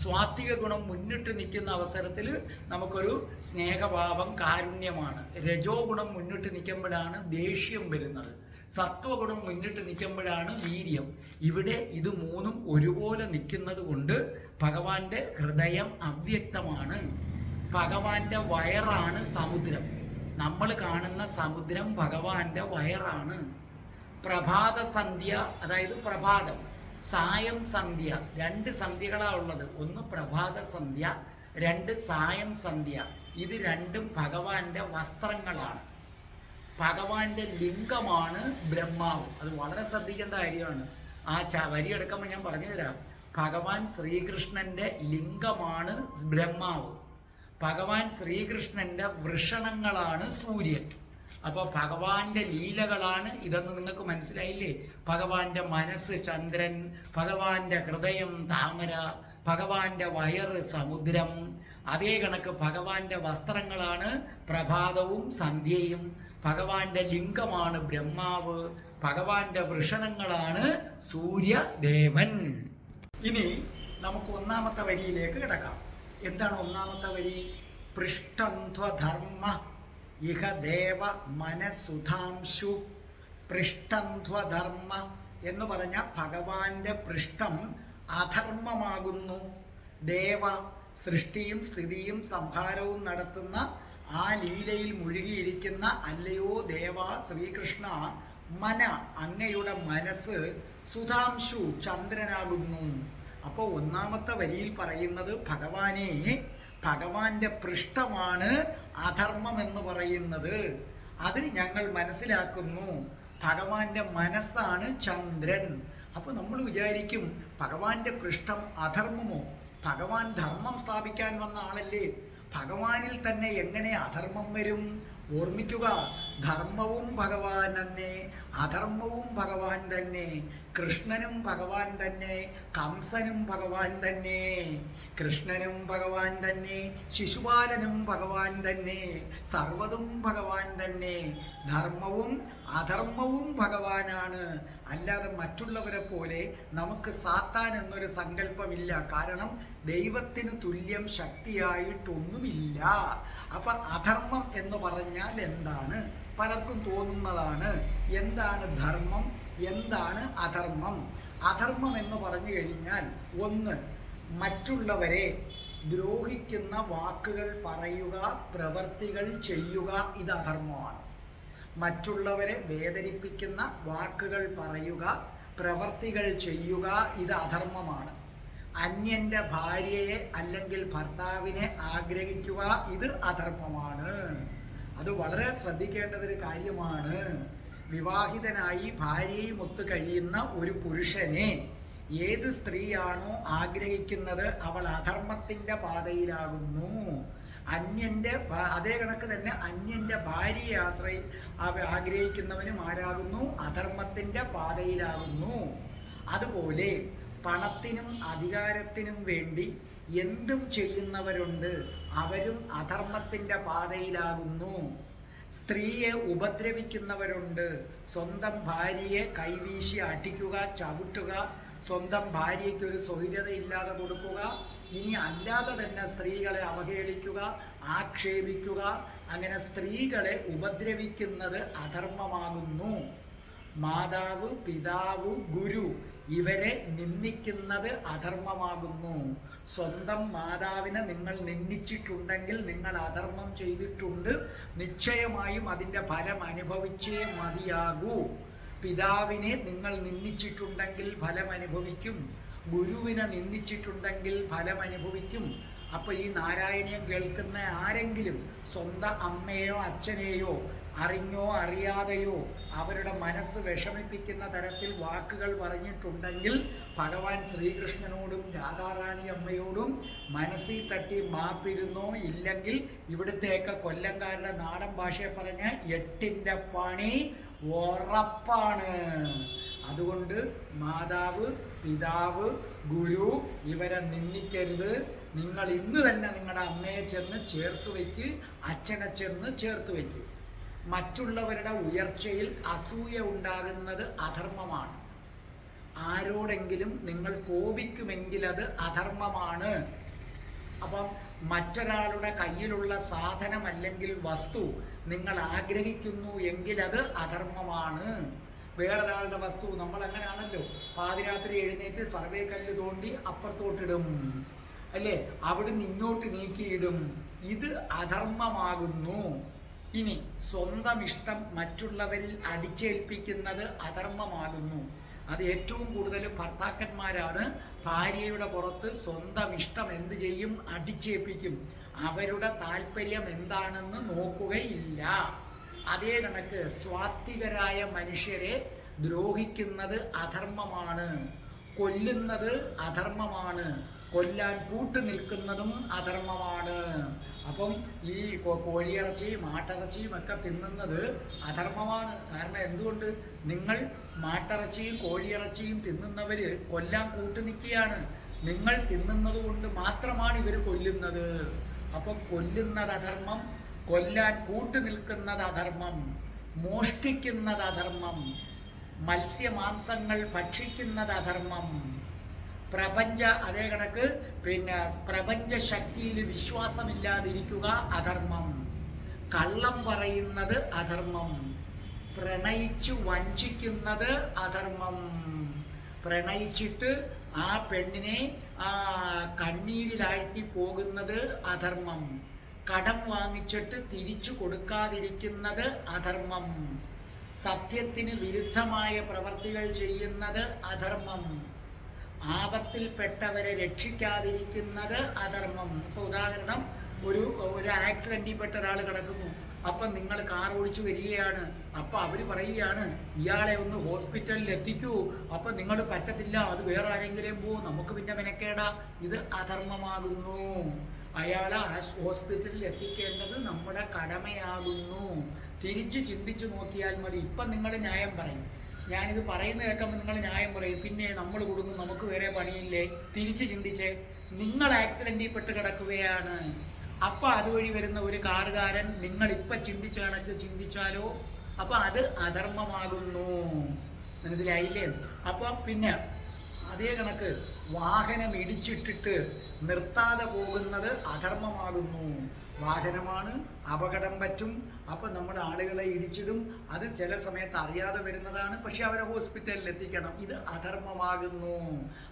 സ്വാത്വിക ഗുണം മുന്നിട്ട് നിൽക്കുന്ന അവസരത്തിൽ നമുക്കൊരു സ്നേഹഭാവം കാരുണ്യമാണ്. രജോ ഗുണം മുന്നിട്ട് നിൽക്കുമ്പോഴാണ് ദേഷ്യം വരുന്നത്. സത്വഗുണം മുന്നിട്ട് നിൽക്കുമ്പോഴാണ് വീര്യം. ഇവിടെ ഇത് മൂന്നും ഒരുപോലെ നിൽക്കുന്നത് കൊണ്ട് ഭഗവാന്റെ ഹൃദയം അവ്യക്തമാണ്. ഭഗവാന്റെ വയറാണ് സമുദ്രം. നമ്മൾ കാണുന്ന സമുദ്രം ഭഗവാന്റെ വയറാണ്. പ്രഭാത സന്ധ്യ, അതായത് പ്രഭാതം, സായം സന്ധ്യ, രണ്ട് സന്ധ്യകളാണ് ഉള്ളത്. ഒന്ന് പ്രഭാത സന്ധ്യ, രണ്ട് സായം സന്ധ്യ. ഇത് രണ്ടും ഭഗവാന്റെ വസ്ത്രങ്ങളാണ്. ഭഗവാന്റെ ലിംഗമാണ് ബ്രഹ്മാവ്. അത് വളരെ ശ്രദ്ധിക്കേണ്ട കാര്യമാണ്. ആ വരി എടുക്കുമ്പോൾ ഞാൻ പറഞ്ഞു തരാം. ഭഗവാൻ ശ്രീകൃഷ്ണന്റെ ലിംഗമാണ് ബ്രഹ്മാവ്. ഭഗവാൻ ശ്രീകൃഷ്ണന്റെ വൃഷണങ്ങളാണ് സൂര്യൻ. അപ്പോൾ ഭഗവാന്റെ ലീലകളാണ് ഇതെന്ന് നിങ്ങൾക്ക് മനസ്സിലായില്ലേ? ഭഗവാന്റെ മനസ്സ് ചന്ദ്രൻ, ഭഗവാന്റെ ഹൃദയം താമര, ഭഗവാന്റെ വയറ് സമുദ്രം. അതേ കണക്ക് ഭഗവാന്റെ വസ്ത്രങ്ങളാണ് പ്രഭാതവും സന്ധ്യയും, ഭഗവാന്റെ ലിംഗമാണ് ബ്രഹ്മാവ്, ഭഗവാന്റെ വൃഷണങ്ങളാണ് സൂര്യദേവൻ. ഇനി നമുക്ക് ഒന്നാമത്തെ വരിയിലേക്ക് കിടക്കാം. എന്താണ് ഒന്നാമത്തെ വരി? പൃഷ്ടന്ധ്വധർമ്മ ഇഹ ദേവ മനസുധാംശു. പൃഷ്ടന്ധ്വധർമ്മ എന്ന് പറഞ്ഞ ഭഗവാന്റെ പൃഷ്ഠം അധർമ്മമാകുന്നു. ദേവ സൃഷ്ടിയും സ്ഥിതിയും സംഹാരവും നടത്തുന്ന ആ ലീലയിൽ മുഴുകിയിരിക്കുന്ന അല്ലയോ ദേവ ശ്രീകൃഷ്ണ, മന അങ്ങയുടെ മനസ്സ് സുധാംശു ചന്ദ്രനാകുന്നു. അപ്പോൾ ഒന്നാമത്തെ വരിയിൽ പറയുന്നത് ഭഗവാന്റെ പൃഷ്ഠമാണ് അധർമ്മം എന്ന് പറയുന്നത്. അത് ഞങ്ങൾ മനസ്സിലാക്കുന്നു. ഭഗവാന്റെ മനസ്സാണ് ചന്ദ്രൻ. അപ്പോൾ നമ്മൾ വിചാരിക്കും ഭഗവാന്റെ പൃഷ്ഠം അധർമ്മമോ? ഭഗവാൻ ധർമ്മം സ്ഥാപിക്കാൻ വന്ന ആളല്ലേ? ഭഗവാനിൽ തന്നെ എങ്ങനെ അധർമ്മം വരും? ഓർമ്മിക്കുക, ധർമ്മവും ഭഗവാൻ തന്നെ, അധർമ്മവും ഭഗവാൻ തന്നെ. കൃഷ്ണനും ഭഗവാൻ തന്നെ, കംസനും ഭഗവാൻ തന്നെ. കൃഷ്ണനും ഭഗവാൻ തന്നെ, ശിശുപാലനും ഭഗവാൻ തന്നെ, സർവ്വതും ഭഗവാൻ തന്നെ. ധർമ്മവും അധർമ്മവും ഭഗവാനാണ്. അല്ലാതെ മറ്റുള്ളവരെ പോലെ നമുക്ക് സാത്താൻ എന്നൊരു സങ്കല്പമില്ല. കാരണം ദൈവത്തിന് തുല്യം ശക്തിയായിട്ടൊന്നുമില്ല. അപ്പൊ അധർമ്മം എന്ന് പറഞ്ഞാൽ എന്താണ്? പലർക്കും തോന്നുന്നതാണ്. എന്താണ് ധർമ്മം, എന്താണ് അധർമ്മം? അധർമ്മം എന്ന് പറഞ്ഞു കഴിഞ്ഞാൽ, ഒന്ന്, മറ്റുള്ളവരെ ദ്രോഹിക്കുന്ന വാക്കുകൾ പറയുക, പ്രവർത്തികൾ ചെയ്യുക, ഇത് അധർമ്മമാണ്. മറ്റുള്ളവരെ വേദനിപ്പിക്കുന്ന വാക്കുകൾ പറയുക, പ്രവർത്തികൾ ചെയ്യുക, ഇത് അധർമ്മമാണ്. അന്യന്റെ ഭാര്യയെ അല്ലെങ്കിൽ ഭർത്താവിനെ ആഗ്രഹിക്കുക, ഇത് അധർമ്മമാണ്. അത് വളരെ ശ്രദ്ധിക്കേണ്ടതൊരു കാര്യമാണ്. വിവാഹിതനായി ഭാര്യയും ഒത്തു കഴിയുന്ന ഒരു പുരുഷനെ ഏത് സ്ത്രീയാണോ ആഗ്രഹിക്കുന്നത് അവൾ അധർമ്മത്തിന്റെ പാതയിലാകുന്നു. അതേ കണക്ക് തന്നെ അന്യന്റെ ഭാര്യയെ ആഗ്രഹിക്കുന്നവനും ആരാകുന്നു? അധർമ്മത്തിന്റെ പാതയിലാകുന്നു. അതുപോലെ പണത്തിനും അധികാരത്തിനും വേണ്ടി എന്തും ചെയ്യുന്നവരുണ്ട്, അവരും അധർമ്മത്തിന്റെ പാതയിലാകുന്നു. സ്ത്രീയെ ഉപദ്രവിക്കുന്നവരുണ്ട്, സ്വന്തം ഭാര്യയെ കൈവീശി അടിക്കുക, ചവിട്ടുക, സ്വന്തം ഭാര്യയ്ക്ക് ഒരു സ്വൈര്യതയില്ലാതെ കൊടുക്കുക, ഇനി അല്ലാതെ തന്നെ സ്ത്രീകളെ അവഹേളിക്കുക, ആക്ഷേപിക്കുക, അങ്ങനെ സ്ത്രീകളെ ഉപദ്രവിക്കുന്നത് അധർമ്മമാകുന്നു. മാതാവ്, പിതാവ്, ഗുരു ഇവരെ നിന്ദിക്കുന്നത് അധർമ്മമാകുന്നു. സ്വന്തം മാതാവിനെ നിങ്ങൾ നിന്ദിച്ചിട്ടുണ്ടെങ്കിൽ നിങ്ങൾ അധർമ്മം ചെയ്തിട്ടുണ്ട്. നിശ്ചയമായും അതിൻ്റെ ഫലം അനുഭവിച്ചേ മതിയാകൂ. പിതാവിനെ നിങ്ങൾ നിന്ദിച്ചിട്ടുണ്ടെങ്കിൽ ഫലം അനുഭവിക്കും. ഗുരുവിനെ നിന്ദിച്ചിട്ടുണ്ടെങ്കിൽ ഫലം അനുഭവിക്കും. അപ്പോൾ ഈ നാരായണീയം കേൾക്കുന്ന ആരെങ്കിലും സ്വന്തം അമ്മയോ അച്ഛനെയോ അറിഞ്ഞോ അറിയാതെയോ അവരുടെ മനസ്സ് വിഷമിപ്പിക്കുന്ന തരത്തിൽ വാക്കുകൾ പറഞ്ഞിട്ടുണ്ടെങ്കിൽ ഭഗവാൻ ശ്രീകൃഷ്ണനോടും രാധാറാണി അമ്മയോടും മനസ്സിൽ തട്ടി മാപ്പിരുന്നോ, ഇല്ലെങ്കിൽ ഇവിടുത്തെയൊക്കെ കൊല്ലംകാരുടെ നാടൻ ഭാഷയെ പറഞ്ഞ 8ന്റെ പണി ഉറപ്പാണ്. അതുകൊണ്ട് മാതാവ്, പിതാവ്, ഗുരു ഇവരെ നിന്ദിക്കരുത്. നിങ്ങൾ ഇന്ന് തന്നെ നിങ്ങളുടെ അമ്മയെ ചെന്ന് ചേർത്ത് വയ്ക്ക്, അച്ഛനെ ചെന്ന് ചേർത്ത് വയ്ക്ക്. മറ്റുള്ളവരുടെ ഉയർച്ചയിൽ അസൂയ ഉണ്ടാകുന്നത് അധർമ്മമാണ്. ആരോടെങ്കിലും നിങ്ങൾ കോപിക്കുമെങ്കിൽ അത് അധർമ്മമാണ്. അപ്പം മറ്റൊരാളുടെ കയ്യിലുള്ള സാധനം അല്ലെങ്കിൽ വസ്തു നിങ്ങൾ ആഗ്രഹിക്കുന്നു എങ്കിൽ അത് അധർമ്മമാണ്. വേറൊരാളുടെ വസ്തു നമ്മൾ അങ്ങനെയാണല്ലോ, പാതിരാത്രി എഴുന്നേറ്റ് സർവേ കല്ല് തോണ്ടി അപ്പുറത്തോട്ടിടും, അല്ലേ? അവിടുന്ന് ഇങ്ങോട്ട് നീക്കിയിടും. ഇത് അധർമ്മമാകുന്നു. ഇനി സ്വന്തം ഇഷ്ടം മറ്റുള്ളവരിൽ അടിച്ചേൽപ്പിക്കുന്നത് അധർമ്മമാകുന്നു. അത് ഏറ്റവും കൂടുതൽ ഭർത്താക്കന്മാരാണ്. ഭാര്യയുടെ പുറത്ത് സ്വന്തം ഇഷ്ടം എന്ത് ചെയ്യും? അടിച്ചേൽപ്പിക്കും. അവരുടെ താല്പര്യം എന്താണെന്ന് നോക്കുകയില്ല. അതേ കണക്ക് സ്വാത്വികരായ മനുഷ്യരെ ദ്രോഹിക്കുന്നത് അധർമ്മമാണ്, കൊല്ലുന്നത് അധർമ്മമാണ്, കൊല്ലാൻ കൂട്ടു നിൽക്കുന്നതും അധർമ്മമാണ്. അപ്പം ഈ കോഴിയിറച്ചിയും മാട്ടിറച്ചിയും ഒക്കെ തിന്നുന്നത് അധർമ്മമാണ്. കാരണം എന്തുകൊണ്ട്? നിങ്ങൾ മാട്ടിറച്ചിയും കോഴിയിറച്ചിയും തിന്നുന്നവർ കൊല്ലാൻ കൂട്ടു നിൽക്കുകയാണ്. നിങ്ങൾ തിന്നുന്നത് കൊണ്ട് മാത്രമാണ് ഇവർ കൊല്ലുന്നത്. അപ്പം കൊല്ലുന്നത് അധർമ്മം, കൊല്ലാൻ കൂട്ടു നിൽക്കുന്നത് അധർമ്മം, മോഷ്ടിക്കുന്നത് അധർമ്മം, മത്സ്യമാംസങ്ങൾ ഭക്ഷിക്കുന്നത് അധർമ്മം, അതേ കണക്ക് പ്രപഞ്ച ശക്തിയിൽ വിശ്വാസമില്ലാതിരിക്കുക അധർമ്മം, കള്ളം പറയുന്നത് അധർമ്മം, പ്രണയിച്ചു വഞ്ചിക്കുന്നത് അധർമ്മം, പ്രണയിച്ചിട്ട് ആ പെണ്ണിനെ കണ്ണീരിലാഴ്ത്തി പോകുന്നത് അധർമ്മം, കടം വാങ്ങിച്ചിട്ട് തിരിച്ചു കൊടുക്കാതിരിക്കുന്നത് അധർമ്മം, സത്യത്തിന് വിരുദ്ധമായ പ്രവർത്തികൾ ചെയ്യുന്നത് അധർമ്മം, ആപത്തിൽപ്പെട്ടവരെ രക്ഷിക്കാതിരിക്കുന്നത് അധർമ്മം. ഇപ്പോൾ ഉദാഹരണം, ഒരു ആക്സിഡന്റിൽ പെട്ട ഒരാൾ കിടക്കുന്നു. അപ്പം നിങ്ങൾ കാർ ഓടിച്ചു വരികയാണ്. അപ്പം അവർ പറയുകയാണ് ഇയാളെ ഒന്ന് ഹോസ്പിറ്റലിൽ എത്തിക്കൂ. അപ്പം നിങ്ങൾ പറ്റത്തില്ല, അത് വേറെ ആരെങ്കിലും പോകും, നമുക്ക് പിന്നെ മെനക്കേടാ. ഇത് അധർമ്മമാകുന്നു. അയാളെ ഹോസ്പിറ്റലിൽ എത്തിക്കേണ്ടത് നമ്മുടെ കടമയാകുന്നു. തിരിച്ച് ചിന്തിച്ചു നോക്കിയാൽ മതി. ഇപ്പം നിങ്ങൾ ന്യായം പറയും, ഞാനിത് പറയുന്ന കേൾക്കുമ്പോൾ നിങ്ങൾ ന്യായം പറയും, പിന്നെ നമ്മൾ കൊടുക്കും, നമുക്ക് വേറെ പണിയില്ലേ. തിരിച്ച് ചിന്തിച്ചേ, നിങ്ങൾ ആക്സിഡന്റിൽ പെട്ട് കിടക്കുകയാണ്. അപ്പം അതുവഴി വരുന്ന ഒരു കാറുകാരൻ നിങ്ങളിപ്പം ചിന്തിച്ച കണക്ക് ചിന്തിച്ചാലോ, അപ്പം അത് അധർമ്മമാകുന്നു. മനസ്സിലായില്ലേ? അപ്പം പിന്നെ അതേ കണക്ക് വാഹനം ഇടിച്ചിട്ടിട്ട് നിർത്താതെ പോകുന്നത് അധർമ്മമാകുന്നു. വാഹനമാണ്, അപകടം പറ്റും. അപ്പം നമ്മുടെ ആളുകളെ ഇടിച്ചിടും. അത് ചില സമയത്ത് അറിയാതെ വരുന്നതാണ്, പക്ഷെ അവരെ ഹോസ്പിറ്റലിൽ എത്തിക്കണം. ഇത് അധർമ്മമാകുന്നു.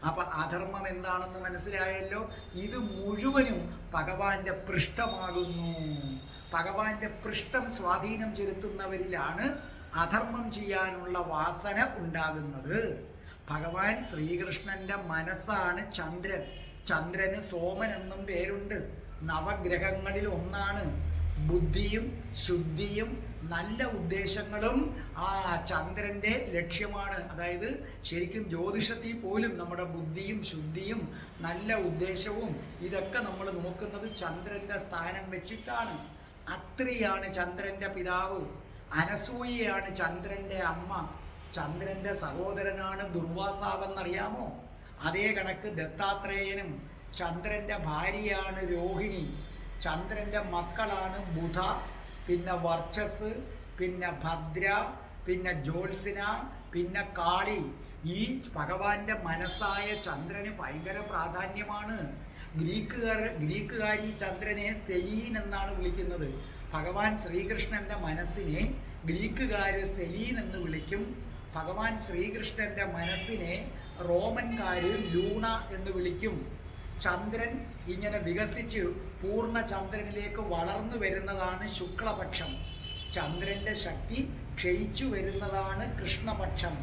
അപ്പം അധർമ്മം എന്താണെന്ന് മനസ്സിലായല്ലോ. ഇത് മുഴുവനും ഭഗവാന്റെ പൃഷ്ഠമാകുന്നു. ഭഗവാന്റെ പൃഷ്ഠം സ്വാധീനം ചെലുത്തുന്നവരിലാണ് അധർമ്മം ചെയ്യാനുള്ള വാസന ഉണ്ടാകുന്നത്. ഭഗവാൻ ശ്രീകൃഷ്ണന്റെ മനസ്സാണ് ചന്ദ്രൻ. ചന്ദ്രന് സോമൻ എന്നും പേരുണ്ട്. നവഗ്രഹങ്ങളിൽ ഒന്നാണ്. ബുദ്ധിയും ശുദ്ധിയും നല്ല ഉദ്ദേശങ്ങളും ആ ചന്ദ്രന്റെ ലക്ഷ്യമാണ്. അതായത് ശരിക്കും ജ്യോതിഷത്തിൽ പോലും നമ്മുടെ ബുദ്ധിയും ശുദ്ധിയും നല്ല ഉദ്ദേശവും ഇതൊക്കെ നമ്മൾ നോക്കുന്നത് ചന്ദ്രന്റെ സ്ഥാനം വെച്ചിട്ടാണ്. അത്രിയാണ് ചന്ദ്രന്റെ പിതാവ്, അനസൂയയാണ് ചന്ദ്രന്റെ അമ്മ, ചന്ദ്രന്റെ സഹോദരനാണ് ദുർവാസാവെന്നറിയാമോ? അതേ കണക്ക് ദത്താത്രേയനും ചന്ദ്രന്റെ ഭാര്യയാണ് രോഹിണി, ചന്ദ്രന്റെ മക്കളാണ് ബുധ, പിന്നെ വർച്ചസ്, പിന്നെ ഭദ്ര, പിന്നെ ജ്യോത്സ്ന, പിന്നെ കാളി. ഈ ഭഗവാന്റെ മനസ്സായ ചന്ദ്രന് ഭയങ്കര പ്രാധാന്യമാണ്. ഗ്രീക്കുകാർ ഈ ചന്ദ്രനെ സെലീൻ എന്നാണ് വിളിക്കുന്നത്. ഭഗവാൻ ശ്രീകൃഷ്ണന്റെ മനസ്സിനെ ഗ്രീക്കുകാർ സെലീൻ എന്ന് വിളിക്കും. ഭഗവാൻ ശ്രീകൃഷ്ണന്റെ മനസ്സിനെ റോമൻകാർ ലൂണ എന്ന് വിളിക്കും. ചന്ദ്രൻ ഇങ്ങനെ വികസിച്ച് പൂർണ്ണ ചന്ദ്രനിലേക്ക് വളർന്നു വരുന്നതാണ് ശുക്ലപക്ഷം. ചന്ദ്രന്റെ ശക്തി ക്ഷയിച്ചു വരുന്നതാണ് കൃഷ്ണപക്ഷം.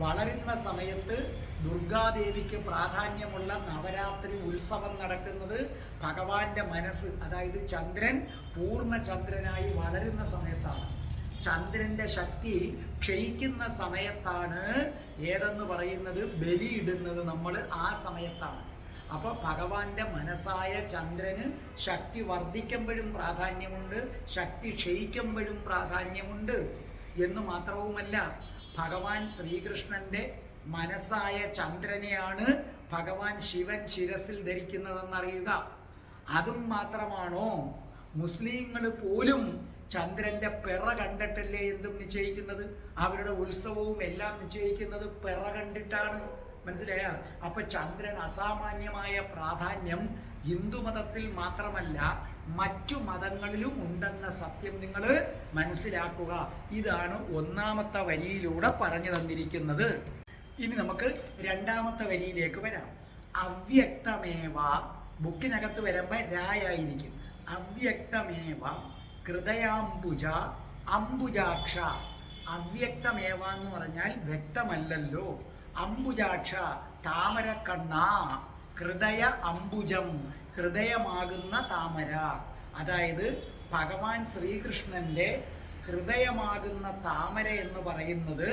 വളരുന്ന സമയത്ത് ദുർഗാദേവിക്ക് പ്രാധാന്യമുള്ള നവരാത്രി ഉത്സവം നടക്കുന്നത് ഭഗവാന്റെ മനസ്സ്, അതായത് ചന്ദ്രൻ പൂർണ്ണ ചന്ദ്രനായി വളരുന്ന സമയത്താണ്. ചന്ദ്രന്റെ ശക്തി ക്ഷയിക്കുന്ന സമയത്താണ് ഏതെന്ന് പറയുന്നത് ബലിയിടുന്നത് നമ്മൾ ആ സമയത്താണ്. അപ്പോൾ ഭഗവാന്റെ മനസ്സായ ചന്ദ്രന് ശക്തി വർദ്ധിക്കുമ്പോഴും പ്രാധാന്യമുണ്ട്, ശക്തി ക്ഷയിക്കുമ്പോഴും പ്രാധാന്യമുണ്ട്. എന്ന് മാത്രവുമല്ല, ഭഗവാൻ ശ്രീകൃഷ്ണന്റെ മനസ്സായ ചന്ദ്രനെയാണ് ഭഗവാൻ ശിവൻ ശിരസിൽ ധരിക്കുന്നതെന്നറിയുക. അതും മാത്രമാണോ, മുസ്ലിങ്ങൾ പോലും ചന്ദ്രന്റെ പിറ കണ്ടിട്ടല്ലേ എന്തും നിശ്ചയിക്കുന്നത്. അവരുടെ ഉത്സവവും എല്ലാം നിശ്ചയിക്കുന്നത് പിറ കണ്ടിട്ടാണ്. മനസ്സിലായ? അപ്പൊ ചന്ദ്രൻ അസാമാന്യമായ പ്രാധാന്യം ഹിന്ദുമതത്തിൽ മാത്രമല്ല മറ്റു മതങ്ങളിലും ഉണ്ടെന്ന സത്യം നിങ്ങൾ മനസ്സിലാക്കുക. ഇതാണ് ഒന്നാമത്തെ വരിയിലൂടെ പറഞ്ഞു തന്നിരിക്കുന്നത്. ഇനി നമുക്ക് രണ്ടാമത്തെ വരിയിലേക്ക് വരാം. അവ്യക്തമേവ, ബുക്കിനകത്ത് വരുമ്പോൾ രായായിരിക്കും. അവ്യക്തമേവ ഹൃദയാംബുജ അംബുജാക്ഷ. അവ്യക്തമേവ എന്ന് പറഞ്ഞാൽ വ്യക്തമല്ലല്ലോ. അംബുജാക്ഷ താമരക്കണ്ണ, ഹൃദയ അംബുജം ഹൃദയമാകുന്ന താമര. അതായത് ഭഗവാൻ ശ്രീകൃഷ്ണന്റെ ഹൃദയമാകുന്ന താമര എന്ന് പറയുന്നത്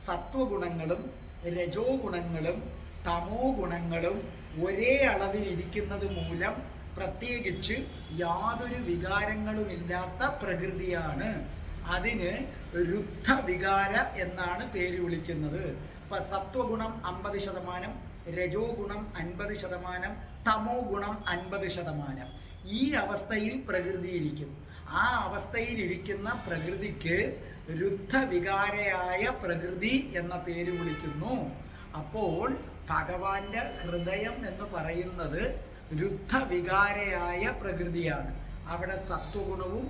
സത്വഗുണങ്ങളും രജോ ഗുണങ്ങളും തമോ ഗുണങ്ങളും ഒരേ അളവിലിരിക്കുന്നത് മൂലം പ്രത്യേകിച്ച് യാതൊരു വികാരങ്ങളുമില്ലാത്ത പ്രകൃതിയാണ്. അതിന് രുദ്ധവികാര എന്നാണ് പേര് വിളിക്കുന്നത്. ഇപ്പം സത്വഗുണം 50%, രജോ ഗുണം 50%, തമോ ഗുണം 50%. ഈ അവസ്ഥയിൽ പ്രകൃതി ഇരിക്കും. ആ അവസ്ഥയിൽ ഇരിക്കുന്ന പ്രകൃതിക്ക് രുദ്ധവികാരയായ പ്രകൃതി എന്ന പേര് വിളിക്കുന്നു. അപ്പോൾ ഭഗവാന്റെ ഹൃദയം എന്ന് പറയുന്നത് രുദ്ധവികാരയായ പ്രകൃതിയാണ്. അവിടെ സത്വഗുണവും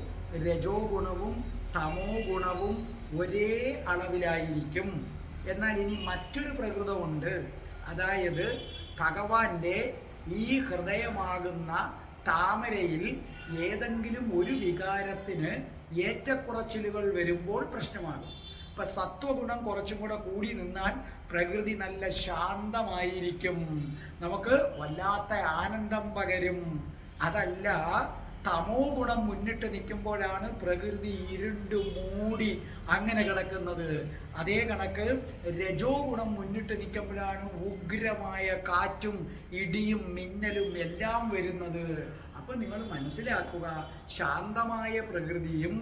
രജോ ഗുണവും തമോ ഗുണവും ഒരേ അളവിലായിരിക്കും. എന്നാൽ ഇനി മറ്റൊരു പ്രകൃതമുണ്ട്. അതായത് ഭഗവാന്റെ ഈ ഹൃദയമാകുന്ന താമരയിൽ ഏതെങ്കിലും ഒരു വികാരത്തിന് ഏറ്റക്കുറച്ചിലുകൾ വരുമ്പോൾ പ്രശ്നമാകും. ഇപ്പം സത്വഗുണം കുറച്ചും കൂടെ കൂടി നിന്നാൽ പ്രകൃതി നല്ല ശാന്തമായിരിക്കും, നമുക്ക് വല്ലാത്ത ആനന്ദം പകരും. അതല്ല, തമോ ഗുണം മുന്നിട്ട് നിൽക്കുമ്പോഴാണ് പ്രകൃതി ഇരുണ്ടു മൂടി അങ്ങനെ കിടക്കുന്നത്. അതേ കണക്ക് രജോ ഗുണം മുന്നിട്ട് നിൽക്കുമ്പോഴാണ് ഉഗ്രമായ കാറ്റും ഇടിയും മിന്നലും എല്ലാം വരുന്നത്. അപ്പം നിങ്ങൾ മനസ്സിലാക്കുക, ശാന്തമായ പ്രകൃതിയും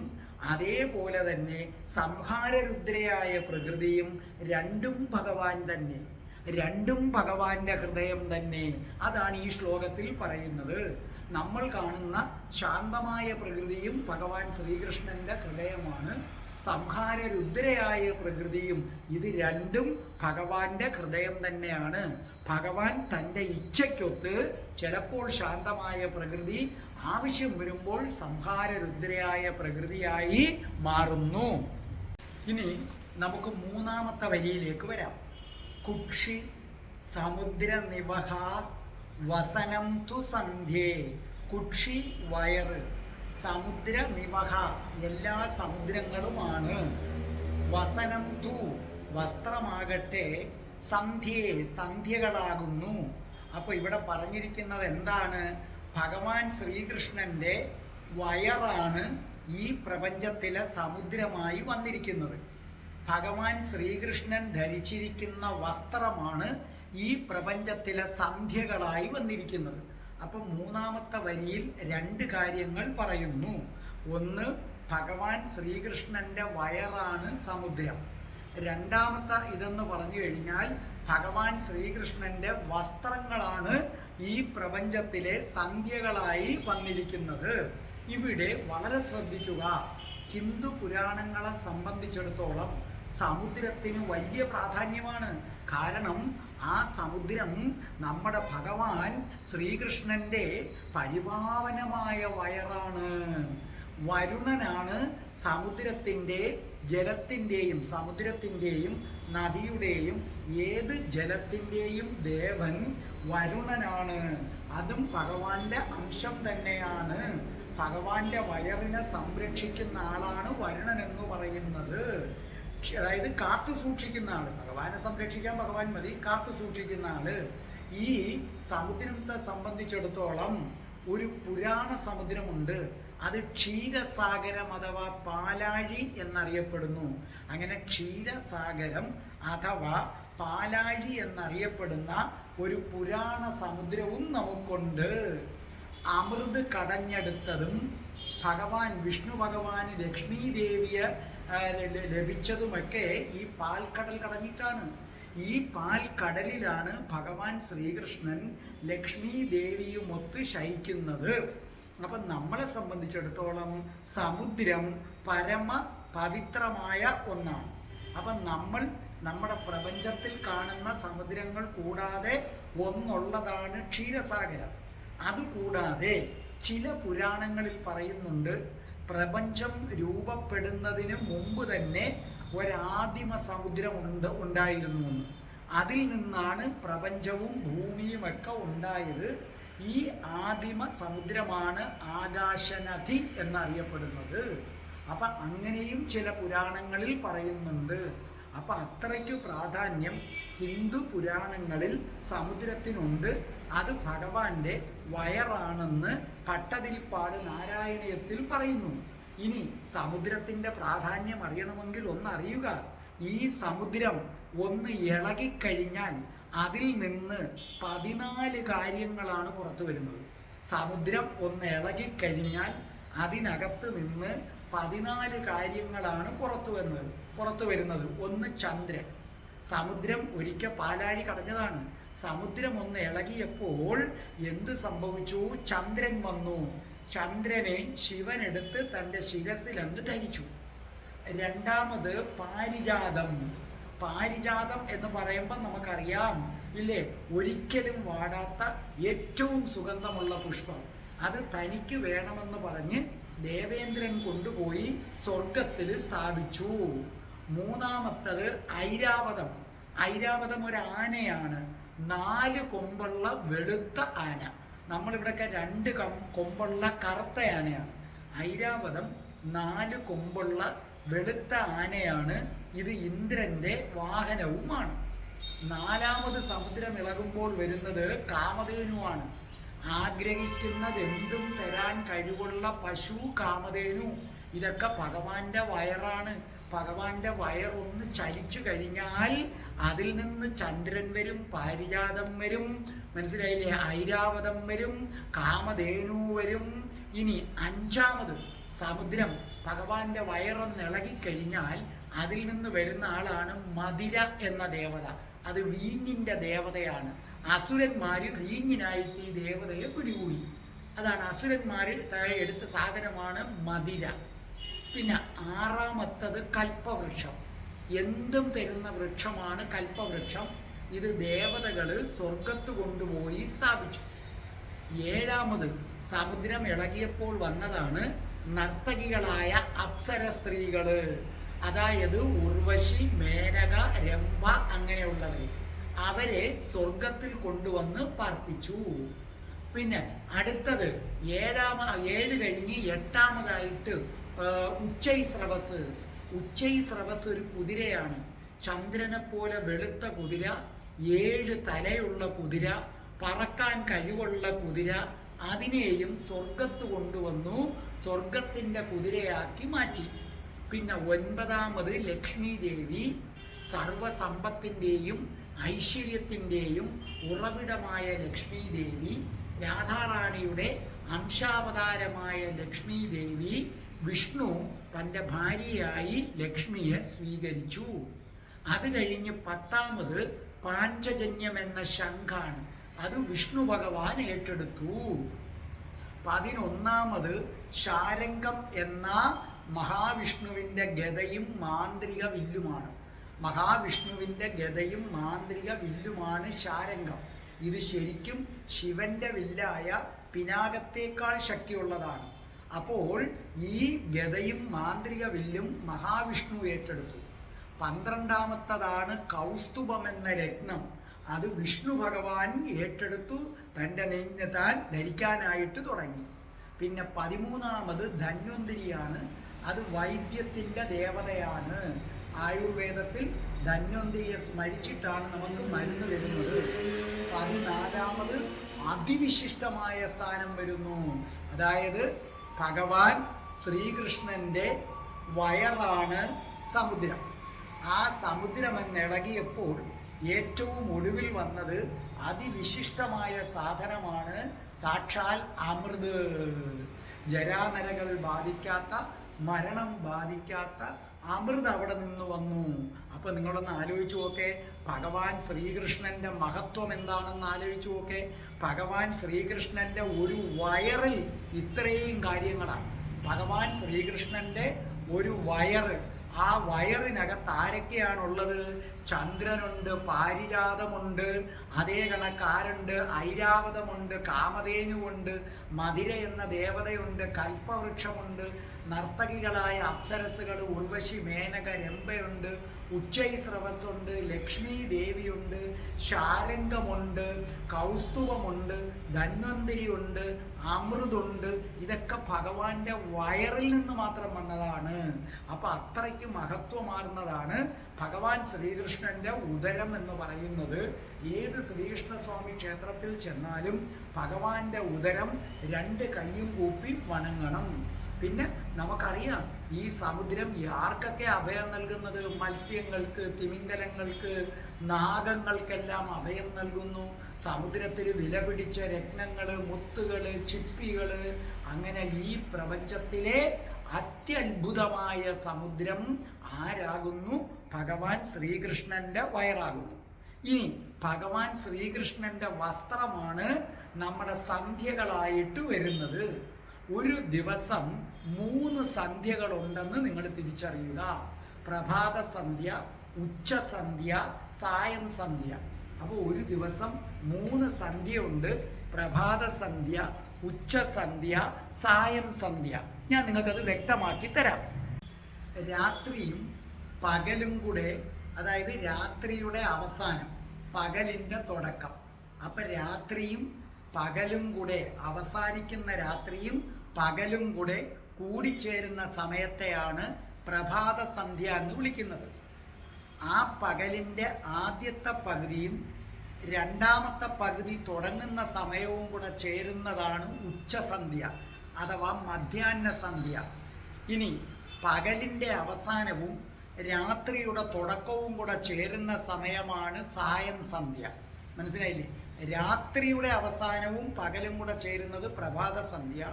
അതേപോലെ തന്നെ സംഹാരരുദ്രയായ പ്രകൃതിയും രണ്ടും ഭഗവാൻ തന്നെ, രണ്ടും ഭഗവാന്റെ ഹൃദയം തന്നെ. അതാണ് ഈ ശ്ലോകത്തിൽ പറയുന്നത്. നമ്മൾ കാണുന്ന ശാന്തമായ പ്രകൃതിയും ഭഗവാൻ ശ്രീകൃഷ്ണന്റെ ഹൃദയമാണ്. സംഹാരരുദ്രയായ പ്രകൃതിയും ഇത് രണ്ടും ഭഗവാന്റെ ഹൃദയം തന്നെയാണ്. ഭഗവാൻ തൻ്റെ ഇച്ഛയ്ക്കൊത്ത് ചിലപ്പോൾ ശാന്തമായ പ്രകൃതി, ആവശ്യം വരുമ്പോൾ സംഹാരരുദ്രയായ പ്രകൃതിയായി മാറുന്നു. ഇനി നമുക്ക് മൂന്നാമത്തെ വരിയിലേക്ക് വരാം. കുക്ഷി സമുദ്ര നിവഹ വസനം തു സന്ധ്യേ. കുക്ഷി വയറ്, സമുദ്ര നിവഹ എല്ലാ സമുദ്രങ്ങളുമാണ്, വസനം തു വസ്ത്രമാകട്ടെ, സന്ധ്യേ സന്ധ്യകളാകുന്നു. അപ്പോൾ ഇവിടെ പറഞ്ഞിരിക്കുന്നത് എന്താണ്? ഭഗവാൻ ശ്രീകൃഷ്ണന്റെ വയറാണ് ഈ പ്രപഞ്ചത്തിലെ സമുദ്രമായി വന്നിരിക്കുന്നത്. ഭഗവാൻ ശ്രീകൃഷ്ണൻ ധരിച്ചിരിക്കുന്ന വസ്ത്രമാണ് ഈ പ്രപഞ്ചത്തിലെ സന്ധ്യകളായി വന്നിരിക്കുന്നത്. അപ്പം മൂന്നാമത്തെ വരിയിൽ രണ്ട് കാര്യങ്ങൾ പറയുന്നു. ഒന്ന്, ഭഗവാൻ ശ്രീകൃഷ്ണന്റെ വയറാണ് സമുദ്രം. രണ്ടാമത്തെ ഇതെന്ന് പറഞ്ഞു കഴിഞ്ഞാൽ ഭഗവാൻ ശ്രീകൃഷ്ണന്റെ വസ്ത്രങ്ങളാണ് ഈ പ്രപഞ്ചത്തിലെ സന്ധ്യകളായി വന്നിരിക്കുന്നത്. ഇവിടെ വളരെ ശ്രദ്ധിക്കുക, ഹിന്ദു പുരാണങ്ങളെ സംബന്ധിച്ചിടത്തോളം സമുദ്രത്തിന് വലിയ പ്രാധാന്യമാണ്. കാരണം ആ സമുദ്രം നമ്മുടെ ഭഗവാൻ ശ്രീകൃഷ്ണന്റെ പരിപാവനമായ വയറാണ്. വരുണനാണ് സമുദ്രത്തിൻ്റെ ജലത്തിൻ്റെയും സമുദ്രത്തിൻ്റെയും നദിയുടെയും ഏത് ജലത്തിൻ്റെയും ദേവൻ വരുണനാണ്. അതും ഭഗവാന്റെ അംശം തന്നെയാണ്. ഭഗവാന്റെ വയറിനെ സംരക്ഷിക്കുന്ന ആളാണ് വരുണൻ എന്ന് പറയുന്നത്. അതായത് കാത്തു സൂക്ഷിക്കുന്ന ആള്. ഭഗവാനെ സംരക്ഷിക്കാൻ ഭഗവാൻ മതി, കാത്തു സൂക്ഷിക്കുന്ന ആള്. ഈ സമുദ്രത്തെ സംബന്ധിച്ചിടത്തോളം ഒരു പുരാണ സമുദ്രമുണ്ട്. അത് ക്ഷീരസാഗരം അഥവാ പാലാഴി എന്നറിയപ്പെടുന്നു. അങ്ങനെ ക്ഷീരസാഗരം അഥവാ പാലാഴി എന്നറിയപ്പെടുന്ന ഒരു പുരാണ സമുദ്രവും നമുക്കുണ്ട്. അമൃത് കടഞ്ഞെടുത്തതും ഭഗവാൻ വിഷ്ണു ഭഗവാന് ലക്ഷ്മി ദേവിയെ ലഭിച്ചതുമൊക്കെ ഈ പാൽക്കടൽ കടഞ്ഞിട്ടാണ്. ഈ പാൽക്കടലിലാണ് ഭഗവാൻ ശ്രീകൃഷ്ണൻ ലക്ഷ്മി ദേവിയുമൊത്ത് ശയിക്കുന്നത്. അപ്പം നമ്മളെ സംബന്ധിച്ചിടത്തോളം സമുദ്രം പരമ പവിത്രമായ ഒന്നാണ്. അപ്പം നമ്മൾ നമ്മുടെ പ്രപഞ്ചത്തിൽ കാണുന്ന സമുദ്രങ്ങൾ കൂടാതെ ഒന്നുള്ളതാണ് ക്ഷീരസാഗരം. അതുകൂടാതെ ചില പുരാണങ്ങളിൽ പറയുന്നുണ്ട്, പ്രപഞ്ചം രൂപപ്പെടുന്നതിന് മുമ്പ് തന്നെ ഒരാദിമ സമുദ്രം ഉണ്ടായിരുന്നു. അതിൽ നിന്നാണ് പ്രപഞ്ചവും ഭൂമിയുമൊക്കെ ഉണ്ടായത്. ഈ ആദിമ സമുദ്രമാണ് ആകാശനദി എന്നറിയപ്പെടുന്നത്. അപ്പം അങ്ങനെയും ചില പുരാണങ്ങളിൽ പറയുന്നുണ്ട്. അപ്പം അത്രയ്ക്ക് പ്രാധാന്യം ഹിന്ദു പുരാണങ്ങളിൽ സമുദ്രത്തിനുണ്ട്. അത് ഭഗവാന്റെ വയറാണെന്ന് പട്ടതിരിപ്പാട് നാരായണീയത്തിൽ പറയുന്നു. ഇനി സമുദ്രത്തിൻ്റെ പ്രാധാന്യം അറിയണമെങ്കിൽ ഒന്നറിയുക, ഈ സമുദ്രം ഒന്ന് ഇളകിക്കഴിഞ്ഞാൽ അതിൽ നിന്ന് 14 കാര്യങ്ങളാണ് പുറത്തു വരുന്നത്. സമുദ്രം ഒന്ന് ഇളകിക്കഴിഞ്ഞാൽ അതിനകത്ത് നിന്ന് 14 കാര്യങ്ങളാണ് പുറത്തു വരുന്നത്. ഒന്ന് ചന്ദ്രൻ. സമുദ്രം ഒരിക്കൽ പാലാഴി കടഞ്ഞതാണ്. സമുദ്രം ഒന്ന് ഇളകിയപ്പോൾ എന്ത് സംഭവിച്ചു? ചന്ദ്രൻ വന്നു. ചന്ദ്രനെ ശിവൻ എടുത്ത് തൻ്റെ ശിരസിലങ്ങ് ധരിച്ചു. രണ്ടാമത് പാരിജാതം. പാരിജാതം എന്ന് പറയുമ്പോൾ നമുക്കറിയാം ഇല്ലേ, ഒരിക്കലും വാടാത്ത ഏറ്റവും സുഗന്ധമുള്ള പുഷ്പം. അത് തനിക്ക് വേണമെന്ന് പറഞ്ഞ് ദേവേന്ദ്രൻ കൊണ്ടുപോയി സ്വർഗത്തിൽ സ്ഥാപിച്ചു. മൂന്നാമത്തത് ഐരാവതം. ഐരാവതം ഒരു ആനയാണ്. 4 കൊമ്പുള്ള വെളുത്ത ആന. നമ്മളിവിടെയൊക്കെ 2 കൊമ്പുള്ള കറുത്ത ആനയാണ്. ഐരാവതം 4 കൊമ്പുള്ള വെളുത്ത ആനയാണ്. ഇത് ഇന്ദ്രന്റെ വാഹനവുമാണ്. 4ാമത് സമുദ്രം ഇളകുമ്പോൾ വരുന്നത് കാമധേനുവാണ്. ആഗ്രഹിക്കുന്നത് എന്തും തരാൻ കഴിവുള്ള പശു കാമധേനു. ഇതൊക്കെ ഭഗവാന്റെ വയറാണ്. ഭഗവാന്റെ വയറൊന്ന് ചലിച്ചു കഴിഞ്ഞാൽ അതിൽ നിന്ന് ചന്ദ്രൻ വരും, പാരിജാതം വരും, മനസ്സിലായില്ലേ, ഐരാവതം വരും, കാമധേനു വരും. ഇനി 5ാമത് സമുദ്രം ഭഗവാന്റെ വയറൊന്ന് ഇളകിക്കഴിഞ്ഞാൽ അതിൽ നിന്ന് വരുന്ന ആളാണ് മദിര എന്ന ദേവത. അത് വീഞ്ഞിന്റെ ദേവതയാണ്. അസുരന്മാര് വീഞ്ഞിനായിട്ട് ഈ ദേവതയെ പിടികൂടി. അതാണ് അസുരന്മാർ എടുത്ത സാധനമാണ് മദിര. പിന്നെ 6ാമത്തത് കൽപ്പവൃക്ഷം. എന്തും തരുന്ന വൃക്ഷമാണ് കൽപ്പവൃക്ഷം. ഇത് ദേവതകൾ സ്വർഗത്ത് കൊണ്ടുപോയി സ്ഥാപിച്ചു. 7ാമത് സമുദ്രം ഇളകിയപ്പോൾ വന്നതാണ് നർത്തകികളായ അപ്സര സ്ത്രീകള്. അതായത് ഉർവശി, മേനക, രംഭ അങ്ങനെയുള്ളവര്. അവരെ സ്വർഗത്തിൽ കൊണ്ടുവന്ന് പാർപ്പിച്ചു. പിന്നെ അടുത്തത് 7 കഴിഞ്ഞ് 8ാമതായിട്ട് ഉച്ചൈസ്രവസ്. ഉച്ചൈസ്രവസ് ഒരു കുതിരയാണ്. ചന്ദ്രനെ പോലെ വെളുത്ത കുതിര, 7 തലയുള്ള കുതിര, പറക്കാൻ കഴിവുള്ള കുതിര. അതിനെയും സ്വർഗത്ത് കൊണ്ടുവന്നു സ്വർഗത്തിൻ്റെ കുതിരയാക്കി മാറ്റി. പിന്നെ 9ാമത് ലക്ഷ്മി ദേവി. സർവസമ്പത്തിൻ്റെയും ഐശ്വര്യത്തിൻ്റെയും ഉറവിടമായ ലക്ഷ്മി ദേവി, രാധാറാണിയുടെ അംശാവതാരമായ ലക്ഷ്മി ദേവി. വിഷ്ണു തൻ്റെ ഭാര്യയായി ലക്ഷ്മിയെ സ്വീകരിച്ചു. അത് കഴിഞ്ഞ് 10ാമത് പാഞ്ചജന്യം എന്ന ശംഖാണ്. അത് വിഷ്ണു ഭഗവാൻ ഏറ്റെടുത്തു. 11ാമത് ശാരംഗം എന്ന മഹാവിഷ്ണുവിൻ്റെ ഗദയും മാന്ത്രിക വില്ലുമാണ്. മഹാവിഷ്ണുവിൻ്റെ ഗദയും മാന്ത്രിക വില്ലുമാണ് ശാരംഗം. ഇത് ശരിക്കും ശിവന്റെ വില്ലായ പിനാകത്തേക്കാൾ ശക്തിയുള്ളതാണ്. അപ്പോൾ ഈ ഗദയും മാന്ത്രിക വില്ലും മഹാവിഷ്ണു ഏറ്റെടുത്തു. 12ാമത്തതാണ് കൗസ്തുഭം എന്ന രത്നം. അത് വിഷ്ണു ഭഗവാൻ ഏറ്റെടുത്തു താൻ ധരിക്കാനായിട്ട് തുടങ്ങി. പിന്നെ 13ാമത് ധന്വന്തിരിയാണ്. അത് വൈദ്യത്തിൻ്റെ ദേവതയാണ്. ആയുർവേദത്തിൽ ധന്വന്തിരിയെ സ്മരിച്ചിട്ടാണ് നമുക്ക് മരുന്ന് വരുന്നത്. 14ാമത് അതിവിശിഷ്ടമായ സ്ഥാനം വരുന്നു. അതായത് ഭഗവാൻ ശ്രീകൃഷ്ണന്റെ വയറാണ് സമുദ്രം. ആ സമുദ്രം എന്നിളകിയപ്പോൾ ഏറ്റവും ഒടുവിൽ വന്നത് അതിവിശിഷ്ടമായ സാധനമാണ് സാക്ഷാൽ അമൃത്. ജരാനരകൾ ബാധിക്കാത്ത, മരണം ബാധിക്കാത്ത അമൃത് അവിടെ നിന്ന് വന്നു. അപ്പൊ നിങ്ങളൊന്ന് ആലോചിച്ചു നോക്കെ, ഭഗവാൻ ശ്രീകൃഷ്ണന്റെ മഹത്വം എന്താണെന്ന് ആലോചിച്ചു നോക്കെ. ഭഗവാൻ ശ്രീകൃഷ്ണന്റെ ഒരു വയറിൽ ഇത്രയും കാര്യങ്ങളാണ്. ഭഗവാൻ ശ്രീകൃഷ്ണന്റെ ഒരു വയറ്, ആ വയറിനകത്ത് ആരൊക്കെയാണുള്ളത്? ചന്ദ്രനുണ്ട്, പാരിജാതമുണ്ട്, അതേ കണക്കാരുണ്ട്, ഐരാവതമുണ്ട്, കാമധേനുവുണ്ട്, മദിര എന്ന ദേവതയുണ്ട്, കൽപ്പവൃക്ഷമുണ്ട്, നർത്തകികളായ അപ്സരസുകൾ ഉർവശി, മേനക, രംഭയുണ്ട്, ഉച്ചൈസ്രവസ്സുണ്ട്, ലക്ഷ്മി ദേവിയുണ്ട്, ശാരംഗമുണ്ട്, കൗസ്തുഭമുണ്ട്, ധന്വന്തിരിയുണ്ട്, അമൃതുണ്ട്. ഇതൊക്കെ ഭഗവാന്റെ വയറിൽ നിന്ന് മാത്രം വന്നതാണ്. അപ്പൊ അത്രയ്ക്ക് മഹത്വമാർന്നതാണ് ഭഗവാൻ ശ്രീകൃഷ്ണന്റെ ഉദരം എന്ന് പറയുന്നത്. ഏത് ശ്രീകൃഷ്ണസ്വാമി ക്ഷേത്രത്തിൽ ചെന്നാലും ഭഗവാന്റെ ഉദരം 2 കൈയും കൂപ്പി വണങ്ങണം. പിന്നെ നമുക്കറിയാം ഈ സമുദ്രം ആർക്കൊക്കെ അഭയം നൽകുന്നത്? മത്സ്യങ്ങൾക്ക്, തിമിംഗലങ്ങൾക്ക്, നാഗങ്ങൾക്കെല്ലാം അഭയം നൽകുന്നു. സമുദ്രത്തിൽ വിലപിടിച്ച രത്നങ്ങൾ, മുത്തുകൾ, ചിപ്പികൾ, അങ്ങനെ ഈ പ്രപഞ്ചത്തിലെ അത്യത്ഭുതമായ സമുദ്രം ആരാകുന്നു? ഭഗവാൻ ശ്രീകൃഷ്ണന്റെ വയറാകുന്നു. ഇനി ഭഗവാൻ ശ്രീകൃഷ്ണന്റെ വസ്ത്രമാണ് നമ്മുടെ സന്ധ്യകളായിട്ട് വരുന്നത്. ഒരു ദിവസം 3 സന്ധ്യകളുണ്ടെന്ന് നിങ്ങൾ തിരിച്ചറിയുക. പ്രഭാത സന്ധ്യ, ഉച്ചസന്ധ്യ, സായം സന്ധ്യ. അപ്പോൾ ഒരു ദിവസം 3 സന്ധ്യയുണ്ട്. പ്രഭാത സന്ധ്യ, ഉച്ചസന്ധ്യ, സായം സന്ധ്യ. ഞാൻ നിങ്ങൾക്കത് വ്യക്തമാക്കി തരാം. രാത്രിയും പകലും കൂടെ, അതായത് രാത്രിയുടെ അവസാനം, പകലിൻ്റെ തുടക്കം. അപ്പം രാത്രിയും പകലും കൂടെ, അവസാനിക്കുന്ന രാത്രിയും പകലും കൂടെ കൂടിച്ചേരുന്ന സമയത്തെയാണ് പ്രഭാത സന്ധ്യ എന്ന് വിളിക്കുന്നത്. ആ പകലിൻ്റെ ആദ്യത്തെ പകുതിയും രണ്ടാമത്തെ പകുതി തുടങ്ങുന്ന സമയവും കൂടെ ചേരുന്നതാണ് ഉച്ചസന്ധ്യ അഥവാ മധ്യാഹ്ന സന്ധ്യ. ഇനി പകലിൻ്റെ അവസാനവും രാത്രിയുടെ തുടക്കവും കൂടെ ചേരുന്ന സമയമാണ് സായം സന്ധ്യ. മനസ്സിലായില്ലേ? രാത്രിയുടെ അവസാനവും പകലും കൂടെ ചേരുന്നത് പ്രഭാത സന്ധ്യ.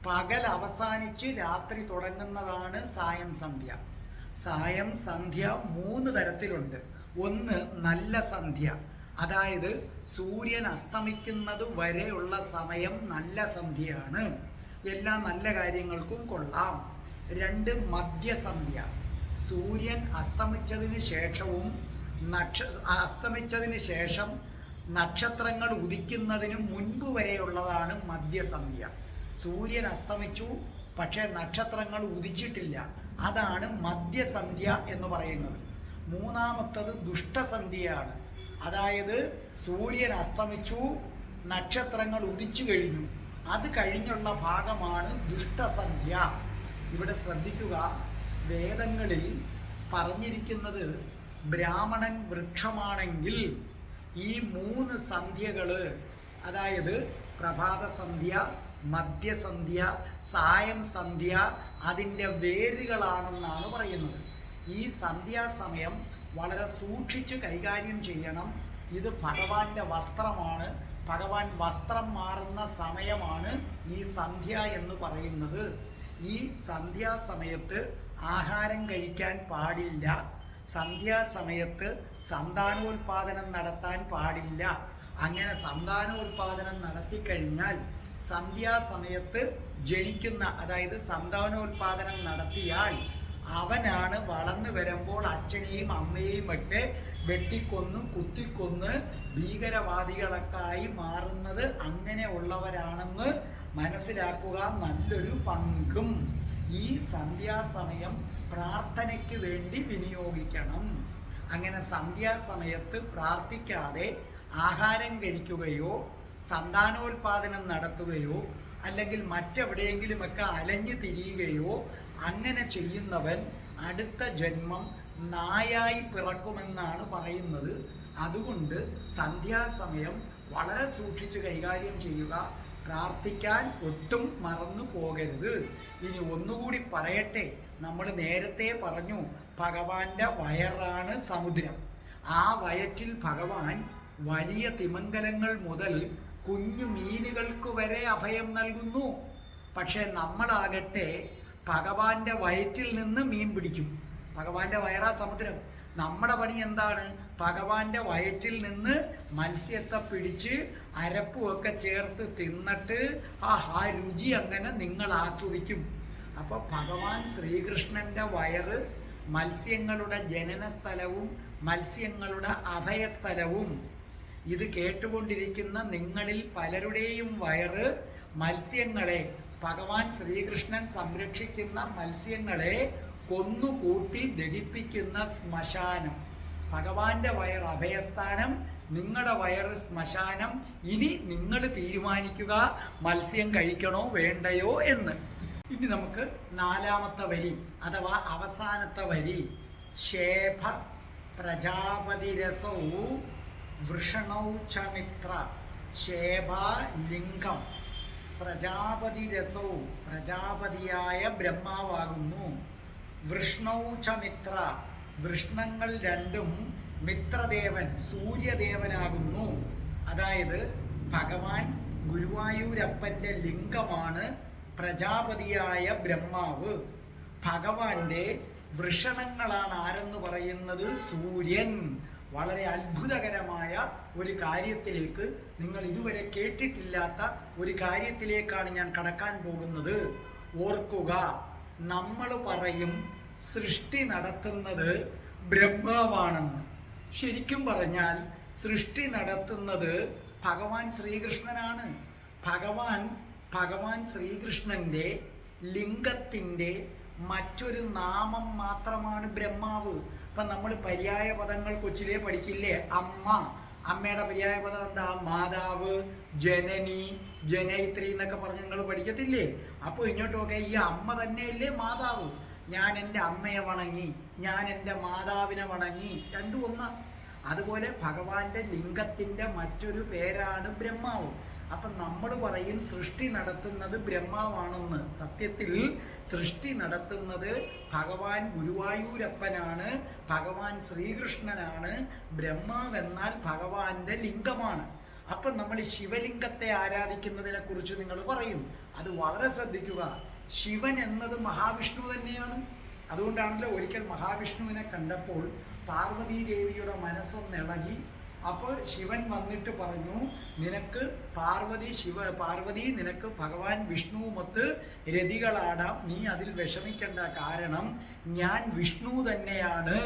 പകൽ അവസാനിച്ച് രാത്രി തുടങ്ങുന്നതാണ് സായം സന്ധ്യ. സായം സന്ധ്യ 3 തരത്തിലുണ്ട്. ഒന്ന് നല്ല സന്ധ്യ, അതായത് സൂര്യൻ അസ്തമിക്കുന്നത് വരെയുള്ള സമയം നല്ല സന്ധ്യയാണ്, എല്ലാ നല്ല കാര്യങ്ങൾക്കും കൊള്ളാം. 2 മധ്യസന്ധ്യ, സൂര്യൻ അസ്തമിച്ചതിന് ശേഷവും അസ്തമിച്ചതിന് ശേഷം നക്ഷത്രങ്ങൾ ഉദിക്കുന്നതിന് മുൻപ് വരെയുള്ളതാണ് മധ്യസന്ധ്യ. സൂര്യൻ അസ്തമിച്ചു പക്ഷേ നക്ഷത്രങ്ങൾ ഉദിച്ചിട്ടില്ല, അതാണ് മധ്യസന്ധ്യ എന്ന് പറയുന്നത്. 3-മത്തത് ദുഷ്ടസന്ധ്യയാണ്, അതായത് സൂര്യൻ അസ്തമിച്ചു, നക്ഷത്രങ്ങൾ ഉദിച്ചു കഴിഞ്ഞു, അത് കഴിഞ്ഞുള്ള ഭാഗമാണ് ദുഷ്ടസന്ധ്യ. ഇവിടെ ശ്രദ്ധിക്കുക, വേദങ്ങളിൽ പറഞ്ഞിരിക്കുന്നത് ബ്രാഹ്മണൻ വൃക്ഷമാണെങ്കിൽ ഈ 3 സന്ധ്യകൾ, അതായത് പ്രഭാത സന്ധ്യ, മധ്യസന്ധ്യ, സായം സന്ധ്യ അതിൻ്റെ വേരുകളാണെന്നാണ് പറയുന്നത്. ഈ സന്ധ്യാസമയം വളരെ സൂക്ഷിച്ച് കൈകാര്യം ചെയ്യണം. ഇത് ഭഗവാന്റെ വസ്ത്രമാണ്, ഭഗവാൻ വസ്ത്രം മാറുന്ന സമയമാണ് ഈ സന്ധ്യ എന്ന് പറയുന്നത്. ഈ സന്ധ്യാസമയത്ത് ആഹാരം കഴിക്കാൻ പാടില്ല, സന്ധ്യാസമയത്ത് സന്താനോൽപാദനം നടത്താൻ പാടില്ല. അങ്ങനെ സന്താനോൽപാദനം നടത്തിക്കഴിഞ്ഞാൽ സന്ധ്യാസമയത്ത് ജനിക്കുന്ന, അതായത് സന്താനോൽപാദനം നടത്തിയാൽ അവനാണ് വളർന്നു വരുമ്പോൾ അച്ഛനെയും അമ്മയെയും ഒക്കെ വെട്ടിക്കൊന്ന് കുത്തിക്കൊന്ന് ഭീകരവാദികളൊക്കെയായി മാറുന്നത്. അങ്ങനെ ഉള്ളവരാണെന്ന് മനസ്സിലാക്കുക. നല്ലൊരു പങ്കും ഈ സന്ധ്യാസമയം പ്രാർത്ഥനയ്ക്ക് വേണ്ടി വിനിയോഗിക്കണം. അങ്ങനെ സന്ധ്യാസമയത്ത് പ്രാർത്ഥിക്കാതെ ആഹാരം കഴിക്കുകയോ സന്താനോൽപാദനം നടത്തുകയോ അല്ലെങ്കിൽ മറ്റെവിടെയെങ്കിലുമൊക്കെ അലഞ്ഞു തിരിയുകയോ അങ്ങനെ ചെയ്യുന്നവൻ അടുത്ത ജന്മം നായായി പിറക്കുമെന്നാണ് പറയുന്നത്. അതുകൊണ്ട് സന്ധ്യാസമയം വളരെ സൂക്ഷിച്ച് കൈകാര്യം ചെയ്യുക. പ്രാർത്ഥിക്കാൻ ഒട്ടും മറന്നു പോകരുത്. ഇനി ഒന്നുകൂടി പറയട്ടെ, നമ്മൾ നേരത്തെ പറഞ്ഞു ഭഗവാന്റെ വയറാണ് സമുദ്രം. ആ വയറ്റിൽ ഭഗവാൻ വലിയ തിമംഗലങ്ങൾ മുതൽ കുഞ്ഞു മീനുകൾക്ക് വരെ അഭയം നൽകുന്നു. പക്ഷെ നമ്മളാകട്ടെ ഭഗവാന്റെ വയറ്റിൽ നിന്ന് മീൻ പിടിക്കും. ഭഗവാന്റെ വയറാ സമുദ്രം. നമ്മുടെ പണി എന്താണ്? ഭഗവാന്റെ വയറ്റിൽ നിന്ന് മത്സ്യത്തെ പിടിച്ച് അരപ്പുമൊക്കെ ചേർത്ത് തിന്നിട്ട് ആ രുചി അങ്ങനെ നിങ്ങൾ ആസ്വദിക്കും. അപ്പോൾ ഭഗവാൻ ശ്രീകൃഷ്ണന്റെ വയറ് മത്സ്യങ്ങളുടെ ജനന സ്ഥലവും മത്സ്യങ്ങളുടെ അഭയസ്ഥലവും. ഇത് കേട്ടുകൊണ്ടിരിക്കുന്ന നിങ്ങളിൽ പലരുടെയും വയറ് മത്സ്യങ്ങളെ, ഭഗവാൻ ശ്രീകൃഷ്ണൻ സംരക്ഷിക്കുന്ന മത്സ്യങ്ങളെ കൊന്നുകൂട്ടി ദഹിപ്പിക്കുന്ന ശ്മശാനം. ഭഗവാന്റെ വയർ അഭയസ്ഥാനം, നിങ്ങളുടെ വയറ് ശ്മശാനം. ഇനി നിങ്ങൾ തീരുമാനിക്കുക മത്സ്യം കഴിക്കണോ വേണ്ടയോ എന്ന്. ഇനി നമുക്ക് 4-മത്തെ വരി അഥവാ അവസാനത്തെ വരി. ശേഭ പ്രജാപതിരസൗ വൃഷണൗ ച മിത്ര. ശേഭ ലിംഗം, പ്രജാപതി രസവും പ്രജാപതിയായ ബ്രഹ്മാവാകുന്നു. വൃഷ്ണൗ ച മിത്ര, വൃഷ്ണങ്ങൾ രണ്ടും മിത്രദേവൻ സൂര്യദേവനാകുന്നു. അതായത് ഭഗവാൻ ഗുരുവായൂരപ്പൻ്റെ ലിംഗമാണ് പ്രജാപതിയായ ബ്രഹ്മാവ്. ഭഗവാന്റെ വൃഷണങ്ങളാണ് ആരെന്ന് പറയുന്നത്? സൂര്യൻ. വളരെ അത്ഭുതകരമായ ഒരു കാര്യത്തിലേക്ക്, നിങ്ങൾ ഇതുവരെ കേട്ടിട്ടില്ലാത്ത ഒരു കാര്യത്തിലേക്കാണ് ഞാൻ കടക്കാൻ പോകുന്നത്. ഓർക്കുക, നമ്മൾ പറയും സൃഷ്ടി നടത്തുന്നത് ബ്രഹ്മാവാണെന്ന്. ശരിക്കും പറഞ്ഞാൽ സൃഷ്ടി നടത്തുന്നത് ഭഗവാൻ ശ്രീകൃഷ്ണനാണ്. ഭഗവാൻ ശ്രീകൃഷ്ണന്റെ ലിംഗത്തിൻ്റെ മറ്റൊരു നാമം മാത്രമാണ് ബ്രഹ്മാവ്. ഇപ്പം നമ്മൾ പര്യായ പദങ്ങൾ കൊച്ചിലേ പഠിക്കില്ലേ? അമ്മ, അമ്മയുടെ പര്യായ പദം എന്താ? മാതാവ്, ജനനി, ജനയിത്രി എന്നൊക്കെ പറഞ്ഞ് നിങ്ങൾ പഠിക്കത്തില്ലേ? അപ്പോൾ ഇങ്ങോട്ടൊക്കെ ഈ അമ്മ തന്നെയല്ലേ മാതാവ്. ഞാൻ എൻ്റെ അമ്മയെ വണങ്ങി, ഞാൻ എൻ്റെ മാതാവിനെ വണങ്ങി, രണ്ടും ഒന്നാ. അതുപോലെ ഭഗവാന്റെ ലിംഗത്തിൻ്റെ മറ്റൊരു പേരാണ് ബ്രഹ്മാവ്. അപ്പം നമ്മൾ പറയും സൃഷ്ടി നടത്തുന്നത് ബ്രഹ്മാവാണെന്ന്. സത്യത്തിൽ സൃഷ്ടി നടത്തുന്നത് ഭഗവാൻ ഗുരുവായൂരപ്പനാണ്, ഭഗവാൻ ശ്രീകൃഷ്ണനാണ്. ബ്രഹ്മാവെന്നാൽ ഭഗവാന്റെ ലിംഗമാണ്. അപ്പം നമ്മൾ ശിവലിംഗത്തെ ആരാധിക്കുന്നതിനെ കുറിച്ച് നിങ്ങൾ പറയും. അത് വളരെ ശ്രദ്ധിക്കുക. ശിവൻ എന്നത് മഹാവിഷ്ണു തന്നെയാണ്. അതുകൊണ്ടാണല്ലോ ഒരിക്കൽ മഹാവിഷ്ണുവിനെ കണ്ടപ്പോൾ പാർവതീദേവിയുടെ മനസ്സൊന്നിളകി. അപ്പോൾ ശിവൻ വന്നിട്ട് പറഞ്ഞു, നിനക്ക് പാർവതി നിനക്ക് ഭഗവാൻ വിഷ്ണുവുമൊത്ത് രതികളാടാം, നീ അതിൽ വിഷമിക്കേണ്ട, കാരണം ഞാൻ വിഷ്ണു തന്നെയാണ്.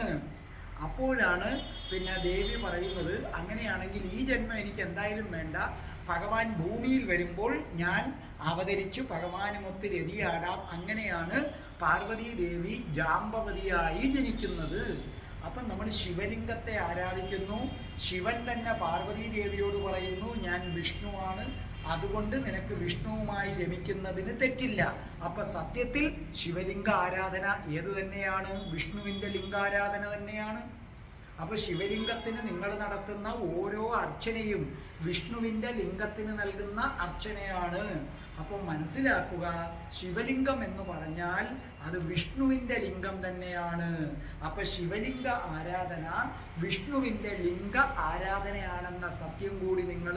അപ്പോഴാണ് പിന്നെ ദേവി പറയുന്നത്, അങ്ങനെയാണെങ്കിൽ ഈ ജന്മം എനിക്ക് എന്തായാലും വേണ്ട, ഭഗവാൻ ഭൂമിയിൽ വരുമ്പോൾ ഞാൻ അവതരിച്ച് ഭഗവാനുമൊത്ത് രതിയാടാം. അങ്ങനെയാണ് പാർവതി ദേവി ജാമ്പവതിയായി ജനിക്കുന്നത്. അപ്പം നമ്മൾ ശിവലിംഗത്തെ ആരാധിക്കുന്നു. ശിവൻ തന്നെ പാർവതി ദേവിയോട് പറയുന്നു, ഞാൻ വിഷ്ണുവാണ്, അതുകൊണ്ട് നിനക്ക് വിഷ്ണുവുമായി രമിക്കുന്നതിന് തെറ്റില്ല. അപ്പം സത്യത്തിൽ ശിവലിംഗ ആരാധന ഏത് തന്നെയാണ്? വിഷ്ണുവിൻ്റെ ലിംഗാരാധന തന്നെയാണ്. അപ്പോൾ ശിവലിംഗത്തിന് നിങ്ങൾ നടത്തുന്ന ഓരോ അർച്ചനയും വിഷ്ണുവിൻ്റെ ലിംഗത്തിന് നൽകുന്ന അർച്ചനയാണ്. അപ്പോൾ മനസ്സിലാക്കുക, ശിവലിംഗം എന്ന് പറഞ്ഞാൽ അത് വിഷ്ണുവിൻ്റെ ലിംഗം തന്നെയാണ്. അപ്പോൾ ശിവലിംഗ ആരാധന വിഷ്ണുവിൻ്റെ ലിംഗ ആരാധനയാണെന്ന സത്യം കൂടി നിങ്ങൾ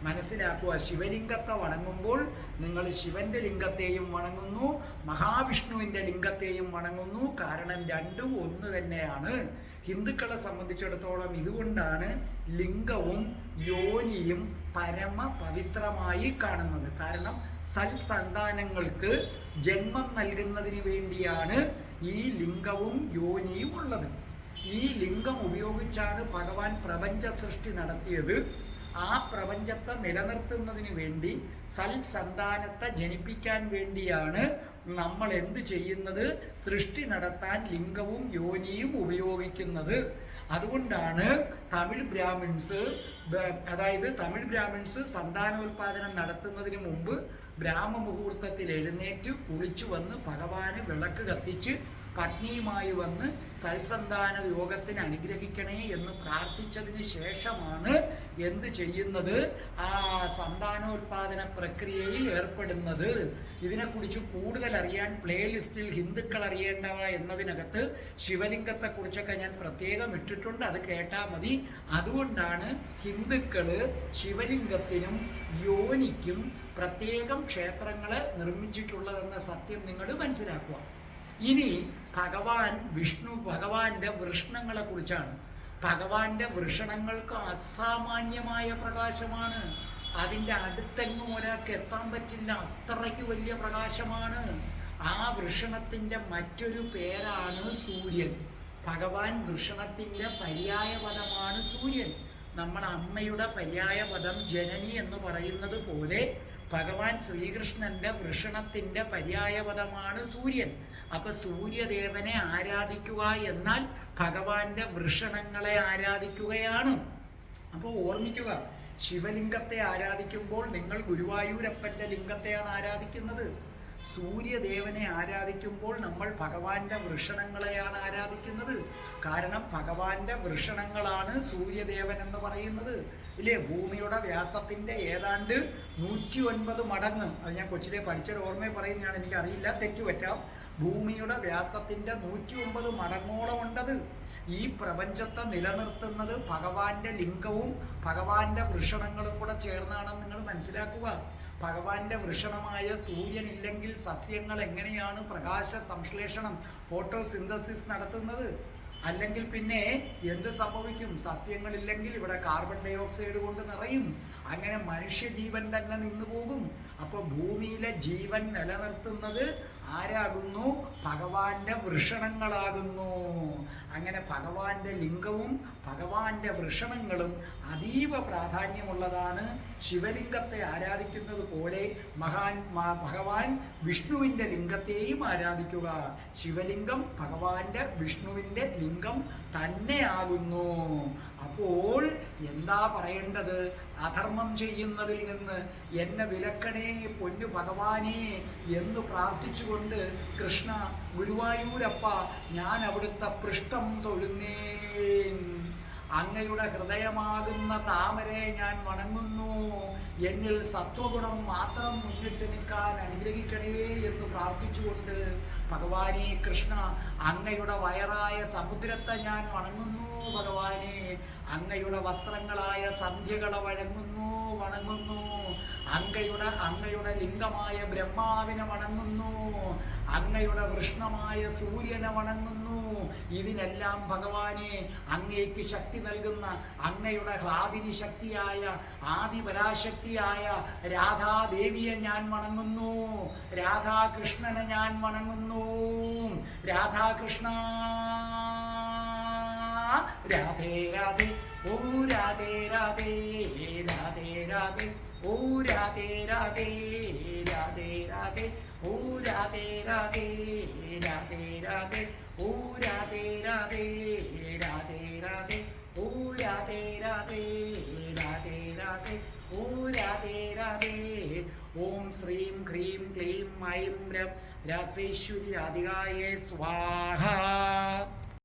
മനസ്സിലാക്കുക. ശിവലിംഗത്തെ വണങ്ങുമ്പോൾ നിങ്ങൾ ശിവന്റെ ലിംഗത്തെയും വണങ്ങുന്നു, മഹാവിഷ്ണുവിൻ്റെ ലിംഗത്തെയും വണങ്ങുന്നു. കാരണം രണ്ടും ഒന്ന് തന്നെയാണ്. ഹിന്ദുക്കളെ സംബന്ധിച്ചിടത്തോളം ഇതുകൊണ്ടാണ് ലിംഗവും യോനിയും പരമ പവിത്രമായി കാണുന്നത്. കാരണം സൽസന്താനങ്ങൾക്ക് ജന്മം നൽകുന്നതിന് വേണ്ടിയാണ് ഈ ലിംഗവും യോനിയും ഉള്ളത്. ഈ ലിംഗം ഉപയോഗിച്ചാണ് ഭഗവാൻ പ്രപഞ്ച സൃഷ്ടി നടത്തിയത്. ആ പ്രപഞ്ചത്തെ നിലനിർത്തുന്നതിന് വേണ്ടി സൽസന്താനത്തെ ജനിപ്പിക്കാൻ വേണ്ടിയാണ് നമ്മൾ എന്ത് ചെയ്യുന്നത്? സൃഷ്ടി നടത്താൻ ലിംഗവും യോനിയും ഉപയോഗിക്കുന്നത്. അതുകൊണ്ടാണ് തമിഴ് ബ്രാഹ്മിൺസ് സന്താനോൽപാദനം നടത്തുന്നതിന് മുമ്പ് ബ്രാഹ്മമുഹൂർത്തത്തിൽ എഴുന്നേറ്റ് കുളിച്ചു വന്ന് ഭഗവാന് വിളക്ക് കത്തിച്ച് പത്നിയുമായി വന്ന് സൽസന്താന യോഗത്തിന് അനുഗ്രഹിക്കണേ എന്ന് പ്രാർത്ഥിച്ചതിന് ശേഷമാണ് എന്ത് ചെയ്യുന്നത്? ആ സന്താനോൽപാദന പ്രക്രിയയിൽ ഏർപ്പെടുന്നത്. ഇതിനെക്കുറിച്ച് കൂടുതൽ അറിയാൻ പ്ലേലിസ്റ്റിൽ ഹിന്ദുക്കൾ അറിയേണ്ടവ എന്നതിനകത്ത് ശിവലിംഗത്തെക്കുറിച്ചൊക്കെ ഞാൻ പ്രത്യേകം ഇട്ടിട്ടുണ്ട്, അത് കേട്ടാൽ മതി. അതുകൊണ്ടാണ് ഹിന്ദുക്കൾ ശിവലിംഗത്തിനും യോനിക്കും പ്രത്യേകം ക്ഷേത്രങ്ങൾ നിർമ്മിച്ചിട്ടുള്ളതെന്ന സത്യം നിങ്ങൾ മനസ്സിലാക്കുക. ഇനി ഭഗവാന്റെ വൃഷണങ്ങളെ കുറിച്ചാണ്. ഭഗവാന്റെ വൃഷണങ്ങൾക്ക് അസാമാന്യമായ പ്രകാശമാണ്. അതിൻ്റെ അടുത്തെങ്ങും ഒരാൾക്ക് എത്താൻ പറ്റില്ല, അത്രയ്ക്ക് വലിയ പ്രകാശമാണ്. ആ വൃഷണത്തിൻ്റെ മറ്റൊരു പേരാണ് സൂര്യൻ. ഭഗവാൻ വൃഷണത്തിൻ്റെ പര്യായപദമാണ് സൂര്യൻ. നമ്മുടെ അമ്മയുടെ പര്യായപദം ജനനി എന്ന് പറയുന്നത് പോലെ ഭഗവാൻ ശ്രീകൃഷ്ണന്റെ വൃഷണത്തിൻ്റെ പര്യായപദമാണ് സൂര്യൻ. അപ്പൊ സൂര്യദേവനെ ആരാധിക്കുക എന്നാൽ ഭഗവാന്റെ വൃഷണങ്ങളെ ആരാധിക്കുകയാണ്. അപ്പോൾ ഓർമ്മിക്കുക, ശിവലിംഗത്തെ ആരാധിക്കുമ്പോൾ നിങ്ങൾ ഗുരുവായൂരപ്പന്റെ ലിംഗത്തെയാണ് ആരാധിക്കുന്നത്. സൂര്യദേവനെ ആരാധിക്കുമ്പോൾ നമ്മൾ ഭഗവാന്റെ വൃഷണങ്ങളെയാണ് ആരാധിക്കുന്നത്. കാരണം ഭഗവാന്റെ വൃഷണങ്ങളാണ് സൂര്യദേവൻ എന്ന് പറയുന്നത്. ഇല്ലേ? ഭൂമിയുടെ വ്യാസത്തിൻ്റെ ഏതാണ്ട് 109 മടങ്ങ്. അത് ഞാൻ കൊച്ചിലെ പഠിച്ചൊരു ഓർമ്മയെ പറയുന്നതാണ്, എനിക്കറിയില്ല, തെറ്റുപറ്റാം. ഭൂമിയുടെ വ്യാസത്തിൻ്റെ 109 മടങ്ങോളം ഉണ്ടത്. ഈ പ്രപഞ്ചത്തെ നിലനിർത്തുന്നത് ഭഗവാന്റെ ലിംഗവും ഭഗവാന്റെ വൃഷണങ്ങളും കൂടെ ചേർന്നാണെന്ന് നിങ്ങൾ മനസ്സിലാക്കുക. ഭഗവാന്റെ വൃഷണമായ സൂര്യനില്ലെങ്കിൽ സസ്യങ്ങൾ എങ്ങനെയാണ് പ്രകാശ സംശ്ലേഷണം, ഫോട്ടോസിന്തസിസ് നടത്തുന്നത്? അല്ലെങ്കിൽ പിന്നെ എന്ത് സംഭവിക്കും? സസ്യങ്ങളില്ലെങ്കിൽ ഇവിടെ കാർബൺ ഡൈ ഓക്സൈഡ് കൊണ്ട് നിറയും. അങ്ങനെ മനുഷ്യജീവൻ തന്നെ നിന്നു പോകും. അപ്പോൾ ഭൂമിയിലെ ജീവൻ നിലനിർത്തുന്നത് ആരാകുന്നു? ഭഗവാന്റെ വൃഷണങ്ങളാകുന്നു. അങ്ങനെ ഭഗവാന്റെ ലിംഗവും ഭഗവാന്റെ വൃഷണങ്ങളും അതീവ പ്രാധാന്യമുള്ളതാണ്. ശിവലിംഗത്തെ ആരാധിക്കുന്നത് പോലെ ഭഗവാൻ വിഷ്ണുവിൻ്റെ ലിംഗത്തെയും ആരാധിക്കുക. ശിവലിംഗം ഭഗവാന്റെ വിഷ്ണുവിൻ്റെ ലിംഗം തന്നെയാകുന്നു. അപ്പോൾ എന്താ പറയേണ്ടത്? അധർമ്മം ചെയ്യുന്നതിൽ നിന്ന് എന്നെ വിലക്കണേ പൊന്നു ഭഗവാനെ എന്ന് പ്രാർത്ഥിച്ചുകൊണ്ട്, കൃഷ്ണ ഗുരുവായൂരപ്പ ഞാൻ അവിടുത്തെ പൃഷ്ഠം തൊഴുന്നേൻ, അങ്ങയുടെ ഹൃദയമാകുന്ന താമരെ ഞാൻ വണങ്ങുന്നു, എന്നിൽ സത്വഗുണം മാത്രം മുന്നിട്ട് നിൽക്കാൻ അനുഗ്രഹിക്കണേ എന്ന് പ്രാർത്ഥിച്ചുകൊണ്ട്, ഭഗവാനെ കൃഷ്ണ അങ്ങയുടെ വയറായ സമുദ്രത്തെ ഞാൻ വണങ്ങുന്നു ഭഗവാനെ, അങ്ങയുടെ വസ്ത്രങ്ങളായ സന്ധ്യകളെ വണങ്ങുന്നു, അങ്ങയുടെ ലിംഗമായ ബ്രഹ്മാവിനെ വണങ്ങുന്നു, അങ്ങയുടെ വൃഷ്ണമായ സൂര്യനെ വണങ്ങുന്നു. ഇതിനെല്ലാം ഭഗവാനെ അങ്ങേക്ക് ശക്തി നൽകുന്ന അങ്ങയുടെ ഹ്ലാദിനി ശക്തിയായ ആദിപരാശക്തിയായ രാധാദേവിയെ ഞാൻ വണങ്ങുന്നു, രാധാകൃഷ്ണനെ ഞാൻ വണങ്ങുന്നു. രാധാകൃഷ്ണ രാധേ രാധേ ഓ രാധേ രാധേ രാധേ രാധേ ഓ രാധേ രാധേ രാധേ രാധേ ഓ രാധേ രാധേ രാധേ രാധേ ഓ രാധേ രാധേ രാധേ രാധേ ഓ രാധേ രാധേ രാധേ രാധേ ഓ രാധേ രാധേ. ഓം ശ്രീം ഹ്രീം ക്ലീം ഐം രസേശ്വരി രാധികായേ സ്വാഹ.